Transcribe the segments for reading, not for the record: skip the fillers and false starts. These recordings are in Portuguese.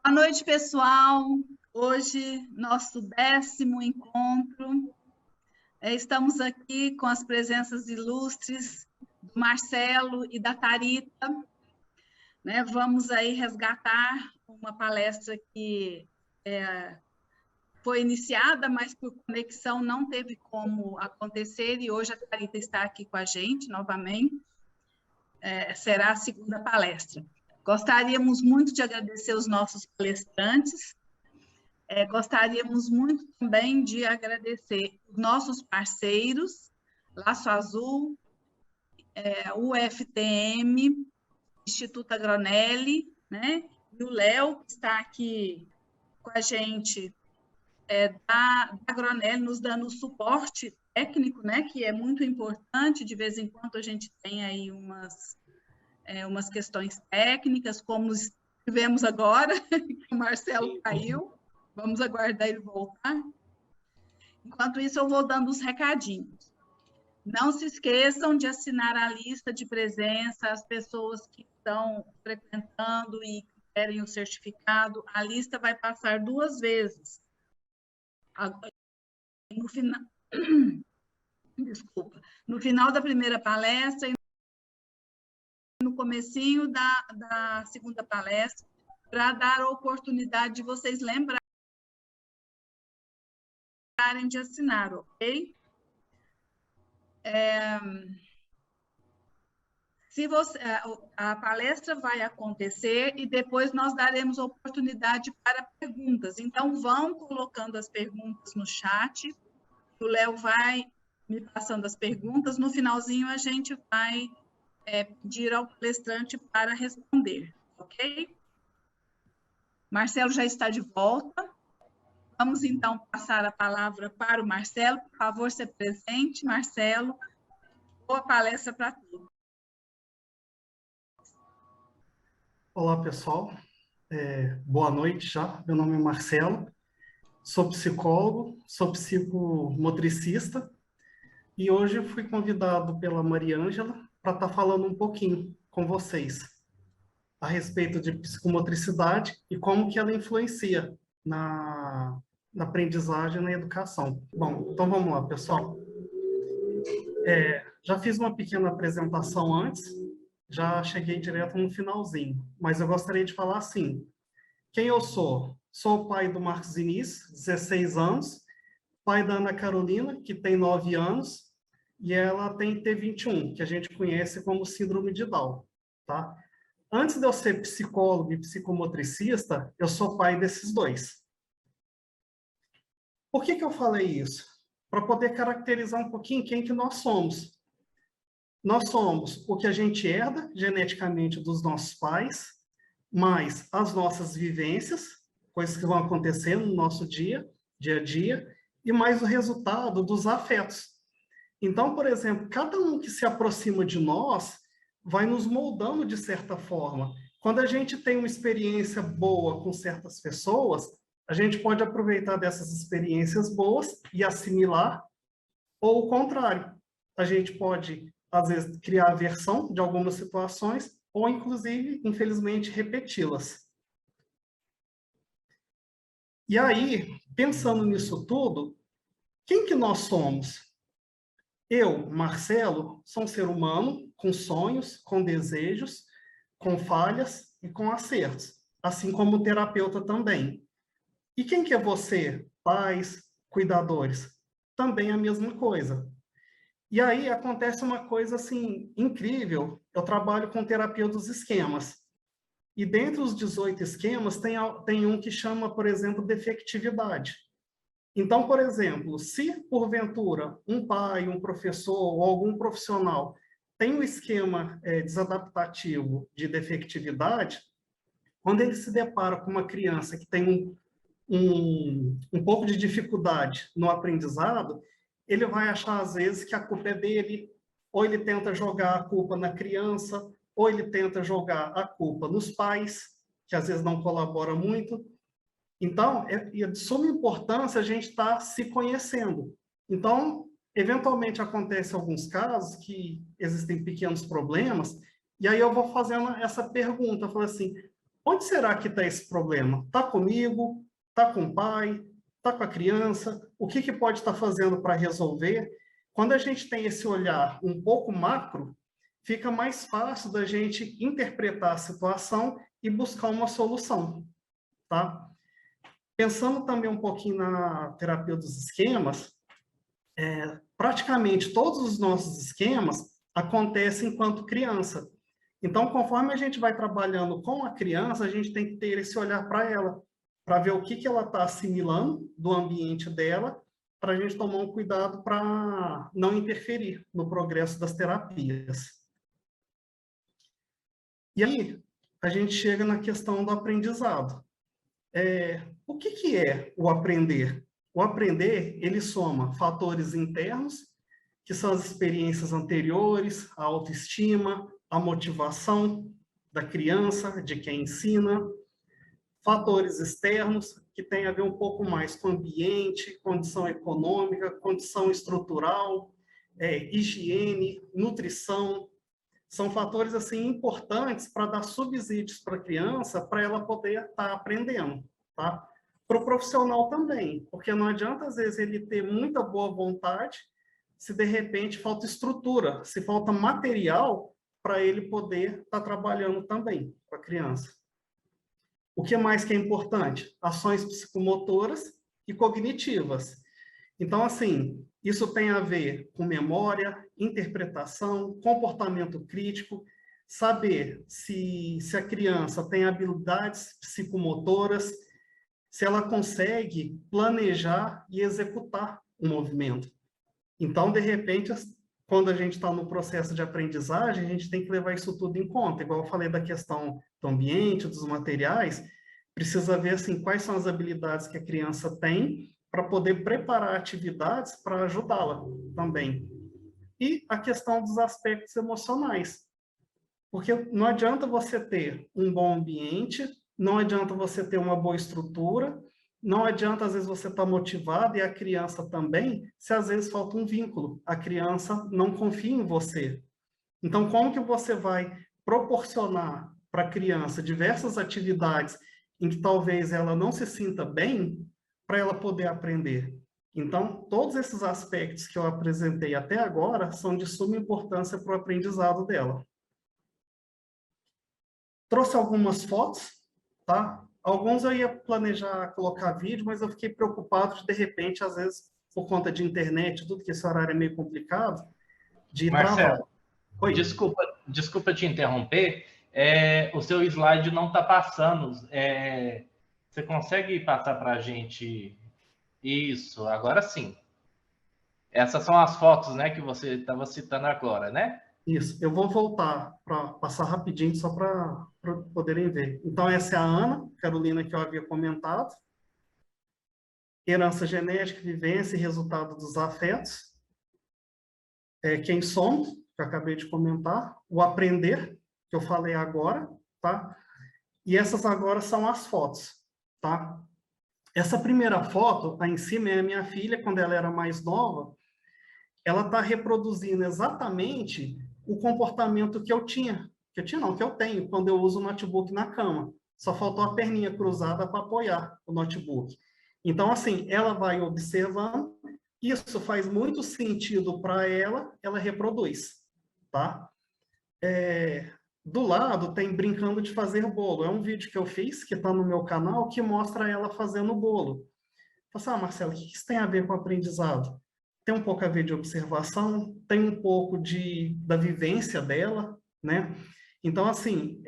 Boa noite, pessoal. Hoje, nosso 10º encontro. Estamos aqui com as presenças ilustres do Marcelo e da Tharita. Vamos aí resgatar uma palestra que foi iniciada, mas por conexão não teve como acontecer, e hoje a Tharita está aqui com a gente novamente. Será a segunda palestra. Gostaríamos muito de agradecer os nossos palestrantes. Gostaríamos muito também de agradecer os nossos parceiros, Laço Azul, UFTM, Instituto Agronelli, e o Léo, que está aqui com a gente, da Agronelli, nos dando suporte técnico, que é muito importante. De vez em quando a gente tem aí umas questões técnicas, como tivemos agora, que o Marcelo caiu. Vamos aguardar ele voltar. Enquanto isso, eu vou dando os recadinhos. Não se esqueçam de assinar a lista de presença, as pessoas que estão frequentando e querem o certificado. A lista vai passar 2 vezes. No final, desculpa, no final da primeira palestra e no comecinho da segunda palestra, para dar a oportunidade de vocês lembrarem de assinar, ok? A palestra vai acontecer e depois nós daremos oportunidade para perguntas. Então, vão colocando as perguntas no chat, o Léo vai me passando as perguntas, no finalzinho a gente vai pedir ao palestrante para responder, ok? Marcelo já está de volta. Vamos, então, passar a palavra para o Marcelo. Por favor, se presente, Marcelo. Boa palestra para todos. Olá, pessoal. Boa noite já. Meu nome é Marcelo. Sou psicólogo, sou psicomotricista e hoje eu fui convidado pela Mariângela para estar falando um pouquinho com vocês a respeito de psicomotricidade e como que ela influencia na aprendizagem e na educação. Bom, então vamos lá, pessoal. Já fiz uma pequena apresentação antes, já cheguei direto no finalzinho, mas eu gostaria de falar assim: quem eu sou? Sou o pai do Marcos Início, 16 anos, pai da Ana Carolina, que tem 9 anos, e ela tem T21, que a gente conhece como síndrome de Down, tá? Antes de eu ser psicólogo e psicomotricista, eu sou pai desses dois. Por que eu falei isso? Para poder caracterizar um pouquinho quem que nós somos. Nós somos o que a gente herda geneticamente dos nossos pais, mais as nossas vivências, coisas que vão acontecendo no nosso dia a dia, e mais o resultado dos afetos. Então, por exemplo, cada um que se aproxima de nós vai nos moldando de certa forma. Quando a gente tem uma experiência boa com certas pessoas, a gente pode aproveitar dessas experiências boas e assimilar, ou o contrário. A gente pode, às vezes, criar aversão de algumas situações, ou, inclusive, infelizmente, repeti-las. E aí, pensando nisso tudo, quem que nós somos? Eu, Marcelo, sou um ser humano com sonhos, com desejos, com falhas e com acertos, assim como o terapeuta também. E quem que é você? Pais, cuidadores? Também a mesma coisa. E aí acontece uma coisa assim incrível. Eu trabalho com terapia dos esquemas. E dentre os 18 esquemas tem um que chama, por exemplo, defectividade. Então, por exemplo, se porventura um pai, um professor ou algum profissional tem um esquema desadaptativo de defectividade, quando ele se depara com uma criança que tem um pouco de dificuldade no aprendizado, ele vai achar, às vezes, que a culpa é dele, ou ele tenta jogar a culpa na criança, ou ele tenta jogar a culpa nos pais, que às vezes não colaboram muito. Então, é de suma importância a gente estar se conhecendo. Então, eventualmente acontece alguns casos que existem pequenos problemas, e aí eu vou fazendo essa pergunta, eu falo assim: Onde será que está esse problema? Está comigo? Está com o pai? Está com a criança? O que pode estar fazendo para resolver? Quando a gente tem esse olhar um pouco macro, fica mais fácil da gente interpretar a situação e buscar uma solução, tá? Pensando também um pouquinho na terapia dos esquemas, praticamente todos os nossos esquemas acontecem enquanto criança. Então, conforme a gente vai trabalhando com a criança, a gente tem que ter esse olhar para ela, para ver o que ela está assimilando do ambiente dela, para a gente tomar um cuidado para não interferir no progresso das terapias. E aí, a gente chega na questão do aprendizado. O que é o aprender? O aprender, ele soma fatores internos, que são as experiências anteriores, a autoestima, a motivação da criança, de quem ensina, fatores externos, que tem a ver um pouco mais com ambiente, condição econômica, condição estrutural, higiene, nutrição. São fatores assim importantes para dar subsídios para a criança, para ela poder estar aprendendo, tá? Para o profissional também, porque não adianta às vezes ele ter muita boa vontade, se de repente falta estrutura, se falta material para ele poder estar trabalhando também com a criança. O que mais que é importante? Ações psicomotoras e cognitivas. Então, assim, isso tem a ver com memória, interpretação, comportamento crítico, saber se a criança tem habilidades psicomotoras, se ela consegue planejar e executar o movimento. Então, de repente, quando a gente está no processo de aprendizagem, a gente tem que levar isso tudo em conta. Igual eu falei da questão do ambiente, dos materiais, precisa ver assim, quais são as habilidades que a criança tem para poder preparar atividades para ajudá-la também. E a questão dos aspectos emocionais. Porque não adianta você ter um bom ambiente, não adianta você ter uma boa estrutura, não adianta, às vezes, você estar motivado, e a criança também, se às vezes falta um vínculo. A criança não confia em você. Então, como que você vai proporcionar para a criança diversas atividades em que talvez ela não se sinta bem, para ela poder aprender? Então, todos esses aspectos que eu apresentei até agora são de suma importância para o aprendizado dela. Trouxe algumas fotos, tá? Alguns eu ia planejar colocar vídeo, mas eu fiquei preocupado de repente, às vezes, por conta de internet, tudo que esse horário é meio complicado, de travar. Marcelo, desculpa te interromper, o seu slide não está passando. Você consegue passar para a gente isso? Agora sim. Essas são as fotos, né, que você estava citando agora, né? Isso, eu vou voltar para passar rapidinho, só para poderem ver. Então, essa é a Ana Carolina, que eu havia comentado. Herança genética, vivência e resultado dos afetos. Quem somos, que eu acabei de comentar. O aprender, que eu falei agora, tá? E essas agora são as fotos, tá? Essa primeira foto, aí em cima, é a minha filha, quando ela era mais nova. Ela está reproduzindo exatamente o comportamento que eu tinha. Que eu tenho quando eu uso o notebook na cama. Só faltou a perninha cruzada para apoiar o notebook. Então, assim, ela vai observando, isso faz muito sentido para ela, ela reproduz, tá? Do lado tem brincando de fazer bolo. É um vídeo que eu fiz, que está no meu canal, que mostra ela fazendo bolo. Eu falei, Marcelo, o que isso tem a ver com aprendizado? Tem um pouco a ver de observação, tem um pouco da vivência dela, né? Então, assim,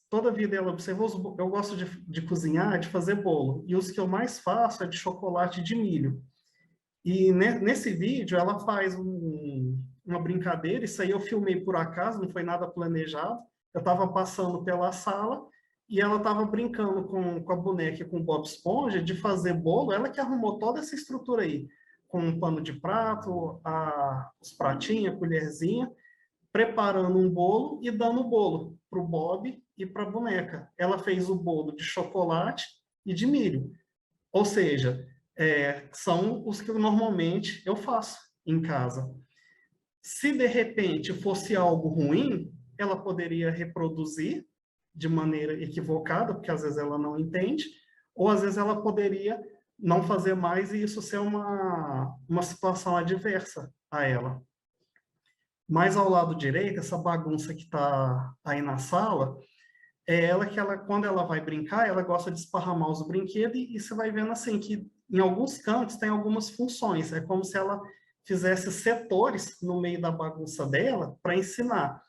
toda a vida ela observou, eu gosto de cozinhar, de fazer bolo, e os que eu mais faço é de chocolate de milho. E nesse vídeo ela faz uma brincadeira, isso aí eu filmei por acaso, não foi nada planejado, eu estava passando pela sala, e ela estava brincando com a boneca, com o Bob Esponja, de fazer bolo, ela que arrumou toda essa estrutura aí, com um pano de prato, os pratinhos, a colherzinha, preparando um bolo e dando o bolo para o Bob e para a boneca. Ela fez o bolo de chocolate e de milho. Ou seja, são os que normalmente eu faço em casa. Se de repente fosse algo ruim, ela poderia reproduzir de maneira equivocada, porque às vezes ela não entende, ou às vezes ela poderia não fazer mais e isso ser uma situação adversa a ela. Mas ao lado direito, essa bagunça que está aí na sala, é ela que quando ela vai brincar, ela gosta de esparramar os brinquedos e você vai vendo assim que em alguns cantos tem algumas funções. É como se ela fizesse setores no meio da bagunça dela para ensinar.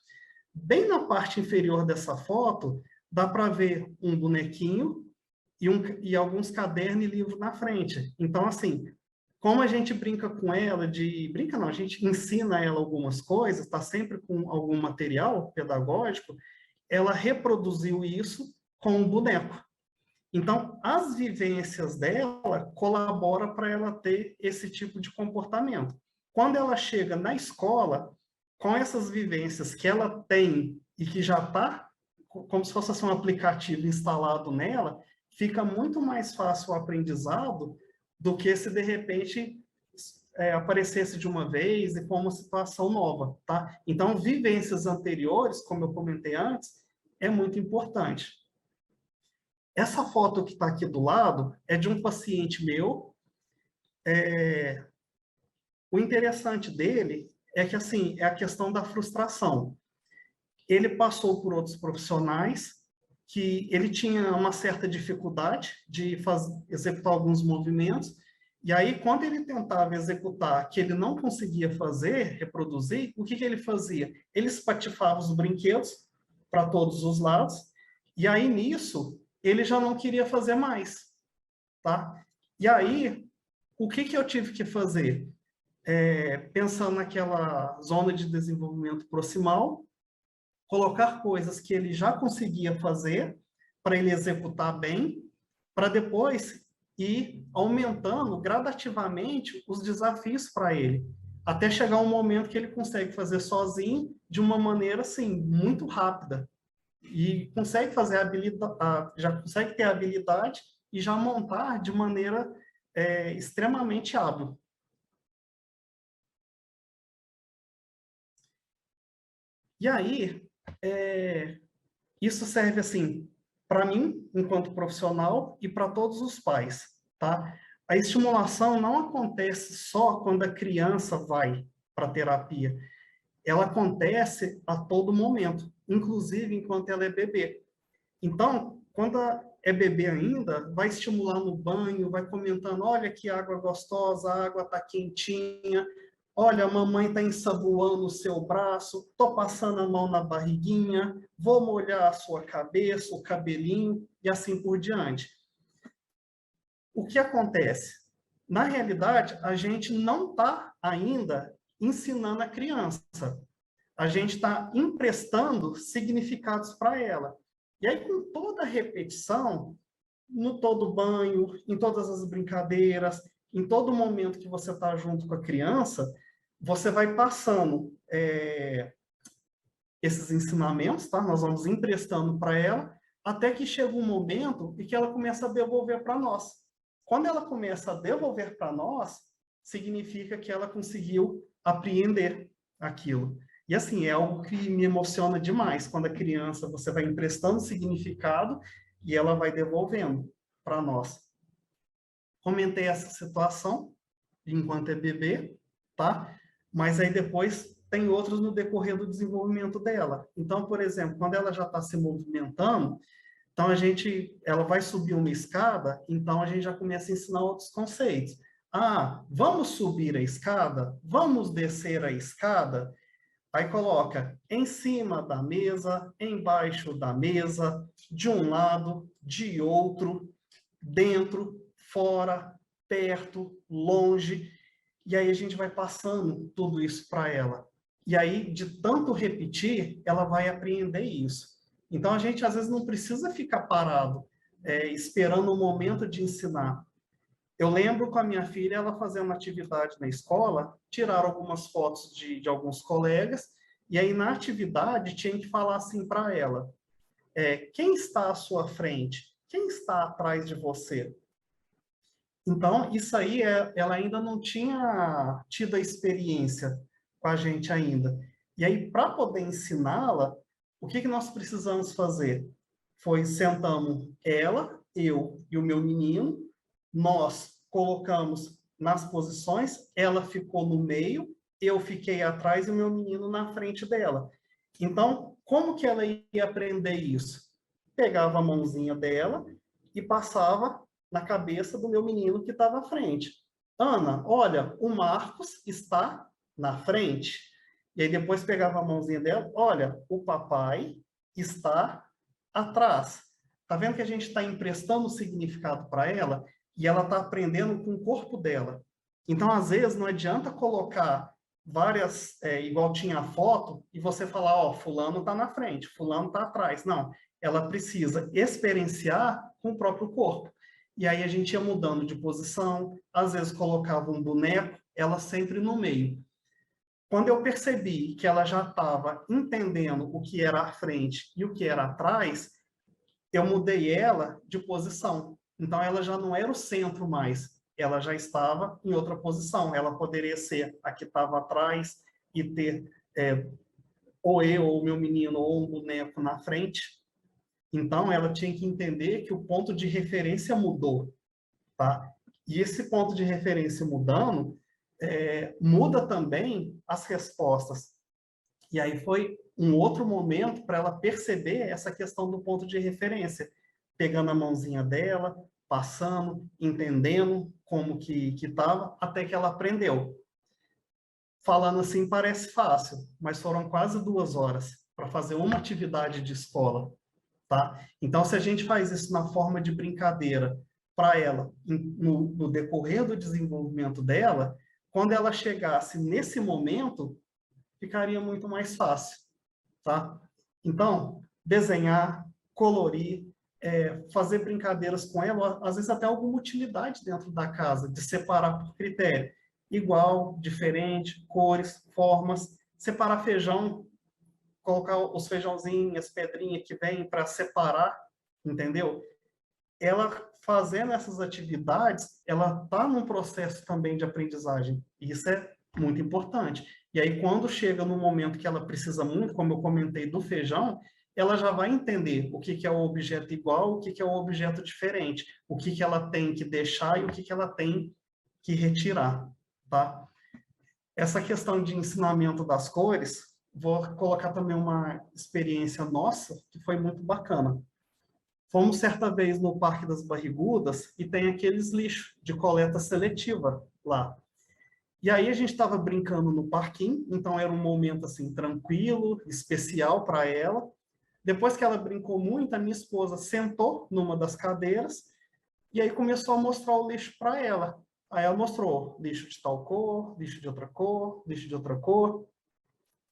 Bem na parte inferior dessa foto, dá para ver um bonequinho e alguns cadernos e livros na frente. Então, assim, como a gente brinca com ela, brinca não, a gente ensina ela algumas coisas, está sempre com algum material pedagógico, ela reproduziu isso com um boneco. Então, as vivências dela colaboram para ela ter esse tipo de comportamento. Quando ela chega na escola, com essas vivências que ela tem e que já está como se fosse um aplicativo instalado nela, fica muito mais fácil o aprendizado do que se de repente aparecesse de uma vez e for uma situação nova, tá? Então, vivências anteriores, como eu comentei antes, é muito importante. Essa foto que está aqui do lado é de um paciente meu. O interessante dele é que, assim, é a questão da frustração. Ele passou por outros profissionais que ele tinha uma certa dificuldade de executar alguns movimentos, e aí, quando ele tentava executar que ele não conseguia fazer, reproduzir, o que ele fazia? Ele espatifava os brinquedos para todos os lados, e aí, nisso, ele já não queria fazer mais, tá? E aí, o que eu tive que fazer? Pensando naquela zona de desenvolvimento proximal, colocar coisas que ele já conseguia fazer para ele executar bem, para depois ir aumentando gradativamente os desafios para ele, até chegar um momento que ele consegue fazer sozinho de uma maneira assim muito rápida e consegue fazer já consegue ter habilidade e já montar de maneira extremamente hábil. E aí, isso serve assim para mim, enquanto profissional, e para todos os pais, tá? A estimulação não acontece só quando a criança vai para a terapia. Ela acontece a todo momento, inclusive enquanto ela é bebê. Então, quando é bebê ainda, vai estimular no banho, vai comentando, olha que água gostosa, a água está quentinha, olha, a mamãe está ensaboando o seu braço, estou passando a mão na barriguinha, vou molhar a sua cabeça, o cabelinho, e assim por diante. O que acontece? Na realidade, a gente não está ainda ensinando a criança. A gente está emprestando significados para ela. E aí, com toda a repetição, no todo banho, em todas as brincadeiras, em todo momento que você está junto com a criança, você vai passando esses ensinamentos, tá? Nós vamos emprestando para ela, até que chega um momento em que ela começa a devolver para nós. Quando ela começa a devolver para nós, significa que ela conseguiu apreender aquilo. E assim, é algo que me emociona demais, quando a criança, você vai emprestando significado e ela vai devolvendo para nós. Comentei essa situação, enquanto é bebê, tá? Mas aí depois tem outros no decorrer do desenvolvimento dela. Então, por exemplo, quando ela já está se movimentando, então ela vai subir uma escada, então a gente já começa a ensinar outros conceitos. Ah, vamos subir a escada? Vamos descer a escada? Aí coloca em cima da mesa, embaixo da mesa, de um lado, de outro, dentro, fora, perto, longe. E aí a gente vai passando tudo isso para ela. E aí, de tanto repetir, ela vai apreender isso. Então, a gente, às vezes, não precisa ficar parado, esperando o momento de ensinar. Eu lembro com a minha filha, ela fazendo uma atividade na escola, tiraram algumas fotos de alguns colegas, e aí, na atividade, tinha que falar assim para ela, quem está à sua frente? Quem está atrás de você? Então, isso aí, ela ainda não tinha tido a experiência com a gente ainda. E aí, para poder ensiná-la, o que nós precisamos fazer? foi, sentamos ela, eu e o meu menino, nós colocamos nas posições, ela ficou no meio, eu fiquei atrás e o meu menino na frente dela. Então, como que ela ia aprender isso? Pegava a mãozinha dela e passava na cabeça do meu menino que estava à frente. Ana, olha, o Marcos está na frente. E aí depois pegava a mãozinha dela, olha, o papai está atrás. Tá vendo que a gente está emprestando significado para ela e ela está aprendendo com o corpo dela. Então, às vezes, não adianta colocar várias, igual tinha a foto, e você falar, ó, fulano está na frente, fulano está atrás. Não, ela precisa experienciar com o próprio corpo. E aí a gente ia mudando de posição, às vezes colocava um boneco, ela sempre no meio. Quando eu percebi que ela já estava entendendo o que era à frente e o que era atrás, eu mudei ela de posição. Então, ela já não era o centro mais, ela já estava em outra posição. Ela poderia ser a que estava atrás e ter ou eu, ou o meu menino, ou um boneco na frente. Então, ela tinha que entender que o ponto de referência mudou, tá? E esse ponto de referência mudando, muda também as respostas. E aí foi um outro momento para ela perceber essa questão do ponto de referência, pegando a mãozinha dela, passando, entendendo como que estava, até que ela aprendeu. Falando assim parece fácil, mas foram quase 2 horas para fazer uma atividade de escola, tá? Então, se a gente faz isso na forma de brincadeira para ela, no decorrer do desenvolvimento dela, quando ela chegasse nesse momento, ficaria muito mais fácil, tá? Então, desenhar, colorir, fazer brincadeiras com ela, às vezes até alguma utilidade dentro da casa, de separar por critério. Igual, diferente, cores, formas, separar feijão, colocar os feijãozinhos, as pedrinhas que vêm para separar, entendeu? Ela fazendo essas atividades, ela está num processo também de aprendizagem. Isso é muito importante. E aí, quando chega no momento que ela precisa muito, como eu comentei do feijão, ela já vai entender o que é o objeto igual, o que é o objeto diferente, o que ela tem que deixar e o que ela tem que retirar, tá? Essa questão de ensinamento das cores, vou colocar também uma experiência nossa, que foi muito bacana. Fomos certa vez no Parque das Barrigudas e tem aqueles lixos de coleta seletiva lá. E aí a gente estava brincando no parquinho, então era um momento assim tranquilo, especial para ela. Depois que ela brincou muito, a minha esposa sentou numa das cadeiras e aí começou a mostrar o lixo para ela. Aí ela mostrou lixo de tal cor, lixo de outra cor, lixo de outra cor.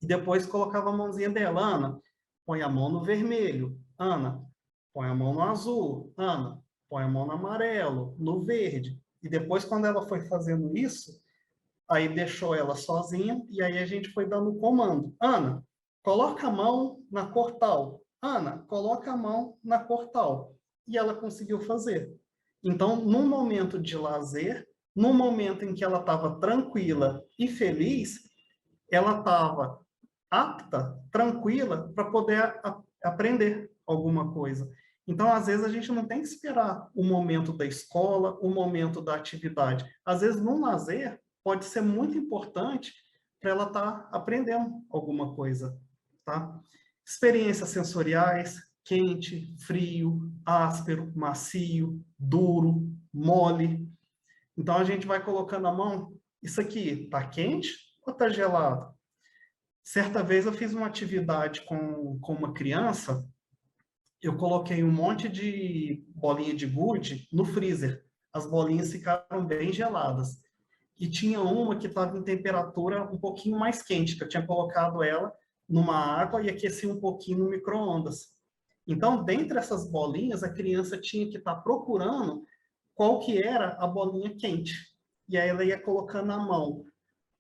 E depois colocava a mãozinha dela, Ana, põe a mão no vermelho, Ana, põe a mão no azul, Ana, põe a mão no amarelo, no verde. E depois, quando ela foi fazendo isso, aí deixou ela sozinha e aí a gente foi dando o comando. Ana, coloca a mão na cor tal. Ana, coloca a mão na cor tal. E ela conseguiu fazer. Então, num momento de lazer, num momento em que ela estava tranquila e feliz, ela estava apta, tranquila, para poder aprender alguma coisa. Então, às vezes, a gente não tem que esperar o momento da escola, o momento da atividade. Às vezes, num lazer, pode ser muito importante para ela estar aprendendo alguma coisa, tá? Experiências sensoriais, quente, frio, áspero, macio, duro, mole. Então, a gente vai colocando a mão, isso aqui está quente ou está gelado? Certa vez eu fiz uma atividade com uma criança, eu coloquei um monte de bolinha de gude no freezer. As bolinhas ficaram bem geladas. E tinha uma que estava em temperatura um pouquinho mais quente, que eu tinha colocado ela numa água e aqueci um pouquinho no micro-ondas. Então, dentre essas bolinhas, a criança tinha que estar procurando qual que era a bolinha quente. E aí ela ia colocando a mão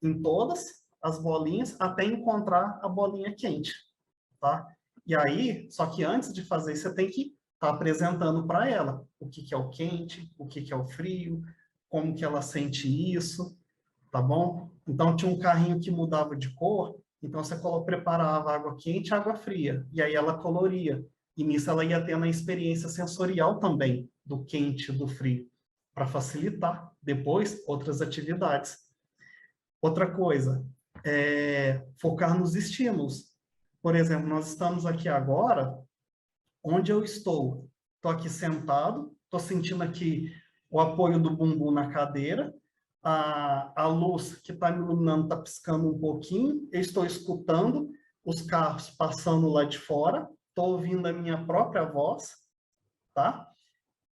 em todas as bolinhas até encontrar a bolinha quente, tá? E aí, só que antes de fazer isso, você tem que estar apresentando para ela o que é o quente, o que é o frio, como que ela sente isso, tá bom? Então, tinha um carrinho que mudava de cor, então você preparava água quente e água fria, e aí ela coloria. E nisso ela ia tendo a experiência sensorial também, do quente e do frio, para facilitar depois outras atividades. Outra coisa, focar nos estímulos. Por exemplo, nós estamos aqui agora, onde eu estou? Estou aqui sentado, estou sentindo aqui o apoio do bumbum na cadeira, a luz que está me iluminando está piscando um pouquinho, eu estou escutando os carros passando lá de fora, estou ouvindo a minha própria voz, tá?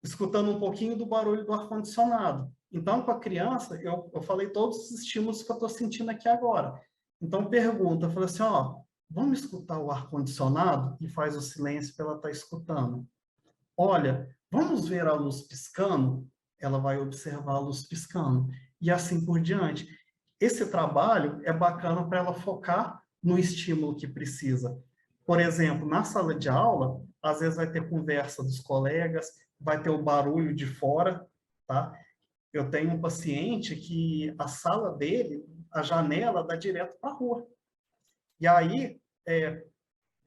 Escutando um pouquinho do barulho do ar-condicionado. Então, com a criança, eu falei todos os estímulos que eu estou sentindo aqui agora. Então, pergunta, eu falei assim, ó, vamos escutar o ar-condicionado? E faz o silêncio para ela estar escutando. Olha, vamos ver a luz piscando? Ela vai observar a luz piscando. E assim por diante. Esse trabalho é bacana para ela focar no estímulo que precisa. Por exemplo, na sala de aula, às vezes vai ter conversa dos colegas, vai ter o barulho de fora, tá? Eu tenho um paciente que a sala dele, a janela dá direto para a rua. E aí,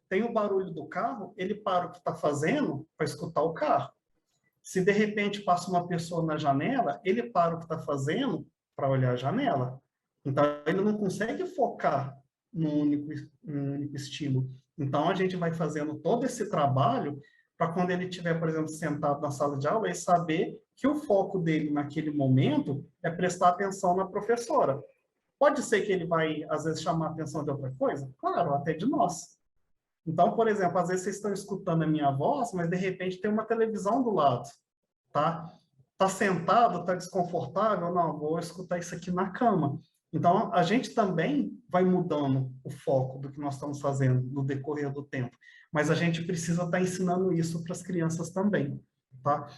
tem o barulho do carro, ele para o que está fazendo para escutar o carro. Se de repente passa uma pessoa na janela, ele para o que está fazendo para olhar a janela. Então, ele não consegue focar num único estímulo. Então, a gente vai fazendo todo esse trabalho para quando ele estiver, por exemplo, sentado na sala de aula, ele saber que o foco dele naquele momento é prestar atenção na professora. Pode ser que ele vai, às vezes, chamar a atenção de outra coisa? Claro, até de nós. Então, por exemplo, às vezes vocês estão escutando a minha voz, mas de repente tem uma televisão do lado, tá? Tá sentado, tá desconfortável? Não, vou escutar isso aqui na cama. Então, a gente também vai mudando o foco do que nós estamos fazendo no decorrer do tempo. Mas a gente precisa estar ensinando isso para as crianças também, tá?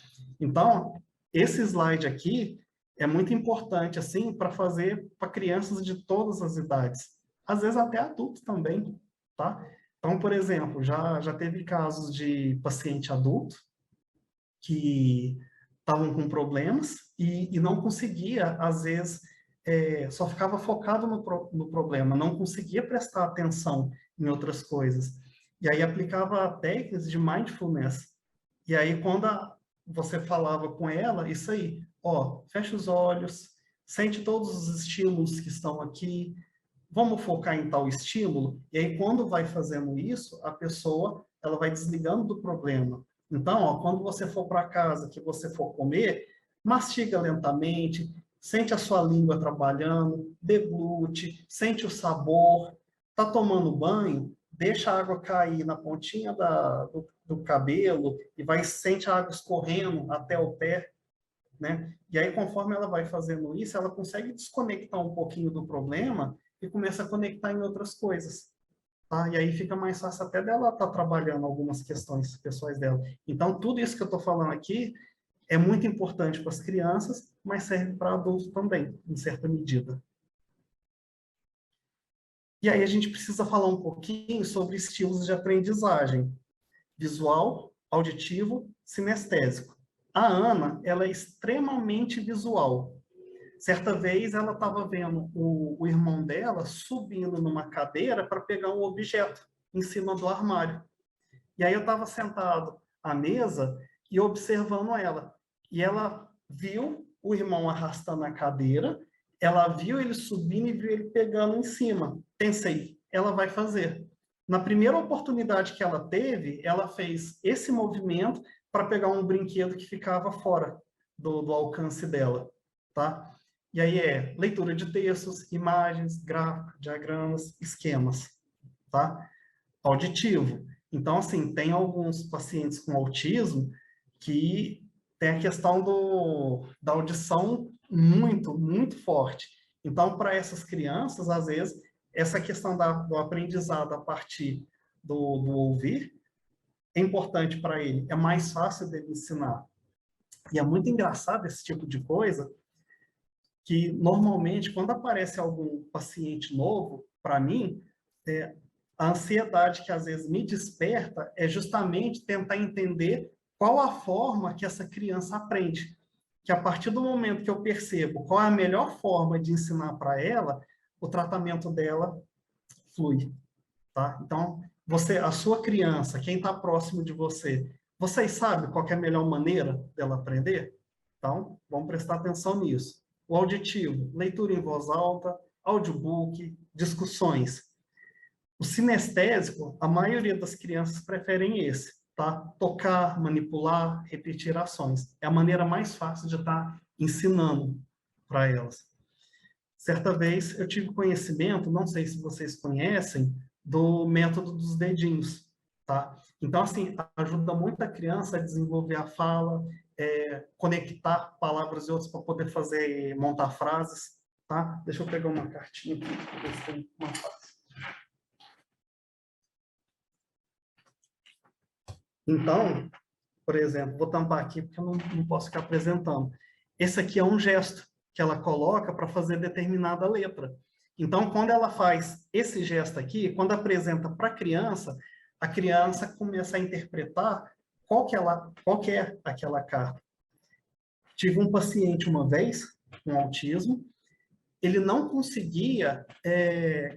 Então, esse slide aqui é muito importante, assim, para fazer para crianças de todas as idades. Às vezes até adultos também, tá? Então, por exemplo, já teve casos de paciente adulto que estavam com problemas e não conseguia, às vezes, só ficava focado no problema, não conseguia prestar atenção em outras coisas. E aí aplicava técnicas de mindfulness. E aí, quando você falava com ela, isso aí, ó, fecha os olhos, sente todos os estímulos que estão aqui, vamos focar em tal estímulo, e aí quando vai fazendo isso, a pessoa ela vai desligando do problema. Então, ó, quando você for para casa, que você for comer, mastiga lentamente, sente a sua língua trabalhando, deglute, sente o sabor, tá tomando banho, deixa a água cair na pontinha do cabelo e vai sente a água escorrendo até o pé, né? E aí, conforme ela vai fazendo isso, ela consegue desconectar um pouquinho do problema e começa a conectar em outras coisas, tá? E aí fica mais fácil até dela estar trabalhando algumas questões pessoais dela. Então, tudo isso que eu estou falando aqui é muito importante para as crianças, mas serve para adultos também, em certa medida. E aí a gente precisa falar um pouquinho sobre estilos de aprendizagem: visual, auditivo, sinestésico. A Ana, ela é extremamente visual. Certa vez ela estava vendo o irmão dela subindo numa cadeira para pegar um objeto em cima do armário. E aí eu estava sentado à mesa e observando ela. E ela viu o irmão arrastando a cadeira, ela viu ele subindo e viu ele pegando em cima. Pensei, ela vai fazer. Na primeira oportunidade que ela teve, ela fez esse movimento para pegar um brinquedo que ficava fora do alcance dela, tá? E aí leitura de textos, imagens, gráficos, diagramas, esquemas, tá? Auditivo. Então, assim, tem alguns pacientes com autismo que tem a questão da audição muito, muito forte. Então, para essas crianças, às vezes, essa questão do aprendizado a partir do ouvir é importante para ele. É mais fácil dele ensinar. E é muito engraçado esse tipo de coisa, que normalmente, quando aparece algum paciente novo, para mim, a ansiedade que às vezes me desperta é justamente tentar entender qual a forma que essa criança aprende. Que a partir do momento que eu percebo qual é a melhor forma de ensinar para ela, o tratamento dela flui. tá? Então, a sua criança, quem está próximo de você, vocês sabem qual que é a melhor maneira dela aprender? Então, vamos prestar atenção nisso. O auditivo, leitura em voz alta, audiobook, discussões. O sinestésico, a maioria das crianças preferem esse, tá? Tocar, manipular, repetir ações. É a maneira mais fácil de estar ensinando para elas. Certa vez eu tive conhecimento, não sei se vocês conhecem, do método dos dedinhos, tá? Então, assim, ajuda muito a criança a desenvolver a fala, conectar palavras e outras para poder montar frases, tá? Deixa eu pegar uma cartinha aqui para ver se tem uma frase. Então, por exemplo, vou tampar aqui porque eu não posso ficar apresentando. Esse aqui é um gesto que ela coloca para fazer determinada letra. Então, quando ela faz esse gesto aqui, quando apresenta para a criança começa a interpretar qual que é aquela carta. Tive um paciente uma vez com autismo, ele não conseguia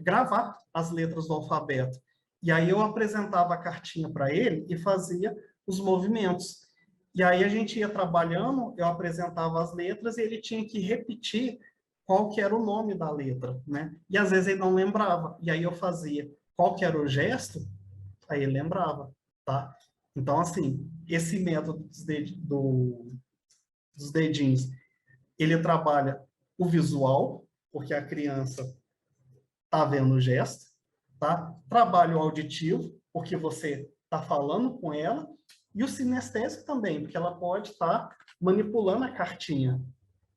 gravar as letras do alfabeto. E aí eu apresentava a cartinha para ele e fazia os movimentos. E aí a gente ia trabalhando, eu apresentava as letras e ele tinha que repetir qual que era o nome da letra, né? E às vezes ele não lembrava. E aí eu fazia qual que era o gesto, aí ele lembrava, tá? Então, assim, esse método dos dedinhos, ele trabalha o visual, porque a criança está vendo o gesto, tá? Trabalho auditivo, porque você está falando com ela, e o sinestésico também, porque ela pode estar manipulando a cartinha,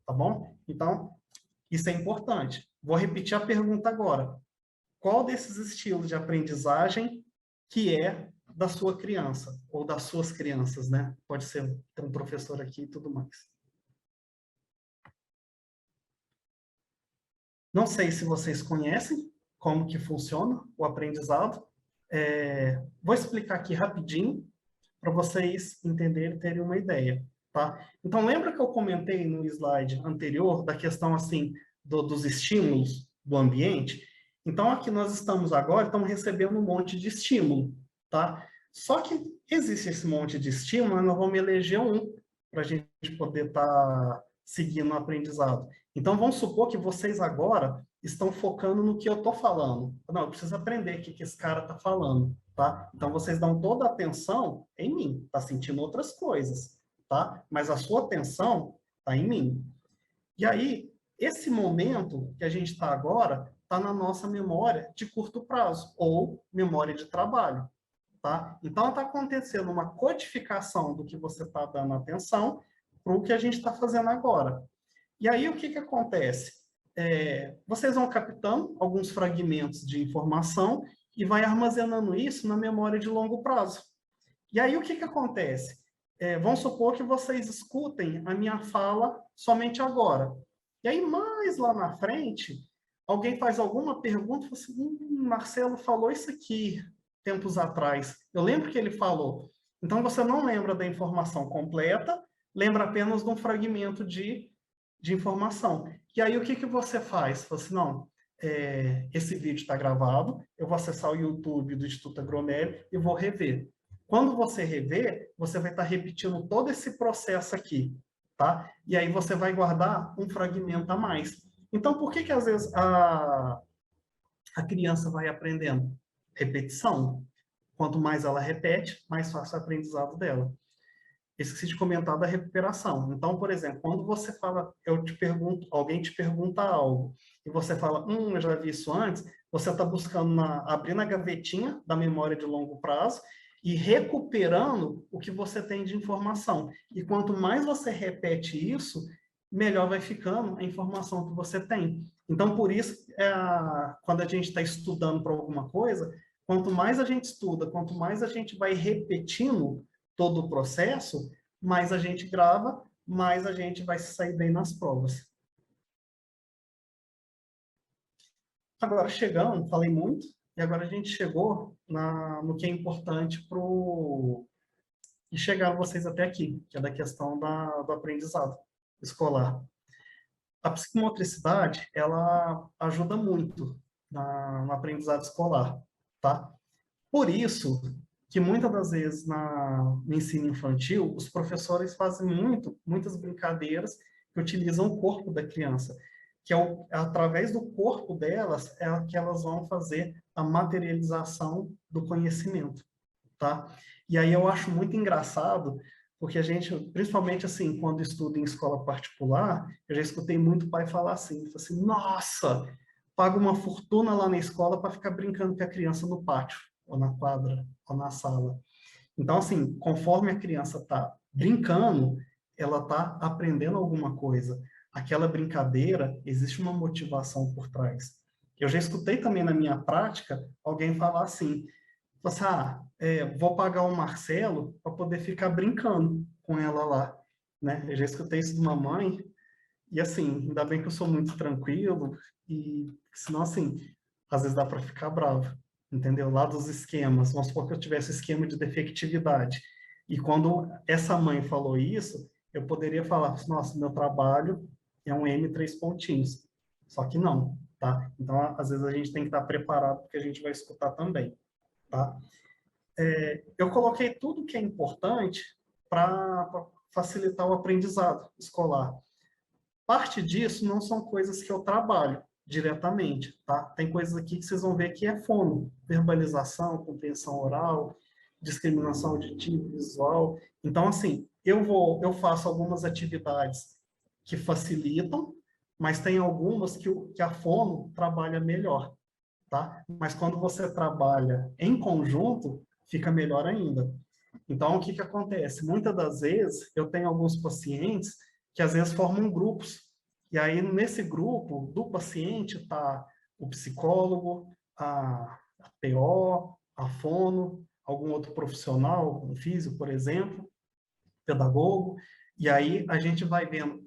tá bom? Então, isso é importante. Vou repetir a pergunta agora. Qual desses estilos de aprendizagem que é da sua criança, ou das suas crianças, né? Pode ser ter um professor aqui e tudo mais. Não sei se vocês conhecem como que funciona o aprendizado. Vou explicar aqui rapidinho para vocês entenderem e terem uma ideia, tá? Então, lembra que eu comentei no slide anterior da questão, assim, dos estímulos do ambiente? Então, aqui nós estamos recebendo um monte de estímulo, tá? Só que existe esse monte de estímulo, nós vamos eleger um para a gente poder estar seguindo o aprendizado. Então, vamos supor que vocês agora estão focando no que eu estou falando. Não, eu preciso aprender o que esse cara está falando, tá? Então, vocês dão toda a atenção em mim, está sentindo outras coisas, tá? Mas a sua atenção está em mim. E aí, esse momento que a gente está agora, está na nossa memória de curto prazo, ou memória de trabalho, tá? Então, está acontecendo uma codificação do que você está dando atenção para o que a gente está fazendo agora. E aí, o que que acontece? Vocês vão captando alguns fragmentos de informação e vai armazenando isso na memória de longo prazo. E aí, o que que acontece? Vamos supor que vocês escutem a minha fala somente agora. E aí, mais lá na frente, alguém faz alguma pergunta e fala assim, Marcelo falou isso aqui tempos atrás. Eu lembro que ele falou. Então, você não lembra da informação completa, lembra apenas de um fragmento de informação. E aí, o que que você faz? Você fala assim, não, esse vídeo está gravado, eu vou acessar o YouTube do Instituto Agromédio e vou rever. Quando você rever, você vai estar repetindo todo esse processo aqui, tá? E aí você vai guardar um fragmento a mais. Então, por que às vezes a criança vai aprendendo? Repetição. Quanto mais ela repete, mais fácil é o aprendizado dela. Esqueci de comentar da recuperação. Então, por exemplo, quando você fala, alguém te pergunta algo, e você fala, eu já vi isso antes, você está buscando abrir na gavetinha da memória de longo prazo e recuperando o que você tem de informação. E quanto mais você repete isso, melhor vai ficando a informação que você tem. Então, por isso, quando a gente está estudando para alguma coisa, quanto mais a gente estuda, quanto mais a gente vai repetindo todo o processo, mais a gente grava, mais a gente vai se sair bem nas provas. Agora, chegando, falei muito, e agora a gente chegou no que é importante e chegaram vocês até aqui, que é da questão do aprendizado escolar. A psicomotricidade, ela ajuda muito no aprendizado escolar, tá? Por isso que muitas das vezes no ensino infantil, os professores fazem muitas brincadeiras que utilizam o corpo da criança, que através do corpo delas é que elas vão fazer a materialização do conhecimento, tá? E aí eu acho muito engraçado, porque a gente, principalmente assim, quando estuda em escola particular, eu já escutei muito pai falar assim, nossa, paga uma fortuna lá na escola para ficar brincando com a criança no pátio, ou na quadra, ou na sala. Então, assim, conforme a criança está brincando, ela está aprendendo alguma coisa. Aquela brincadeira, existe uma motivação por trás. Eu já escutei também na minha prática alguém falar assim, vou pagar o Marcelo para poder ficar brincando com ela lá, né? Eu já escutei isso de uma mãe, e assim, ainda bem que eu sou muito tranquilo, e senão, assim, às vezes dá para ficar bravo, entendeu? Lá dos esquemas, vamos supor que eu tivesse esquema de defectividade, e quando essa mãe falou isso, eu poderia falar, nossa, meu trabalho é um M 3 pontinhos, só que não, tá? Então, às vezes a gente tem que estar preparado, porque a gente vai escutar também, tá? Eu coloquei tudo que é importante para facilitar o aprendizado escolar. Parte disso não são coisas que eu trabalho diretamente, tá? Tem coisas aqui que vocês vão ver que é fono, verbalização, compreensão oral, discriminação auditiva, visual. Então, assim, eu faço algumas atividades que facilitam, mas tem algumas que a fono trabalha melhor, tá? Mas quando você trabalha em conjunto, fica melhor ainda. Então, o que acontece? Muitas das vezes, eu tenho alguns pacientes que às vezes formam grupos. E aí, nesse grupo do paciente, está o psicólogo, a PO, a fono, algum outro profissional, um físico, por exemplo, pedagogo. E aí, a gente vai vendo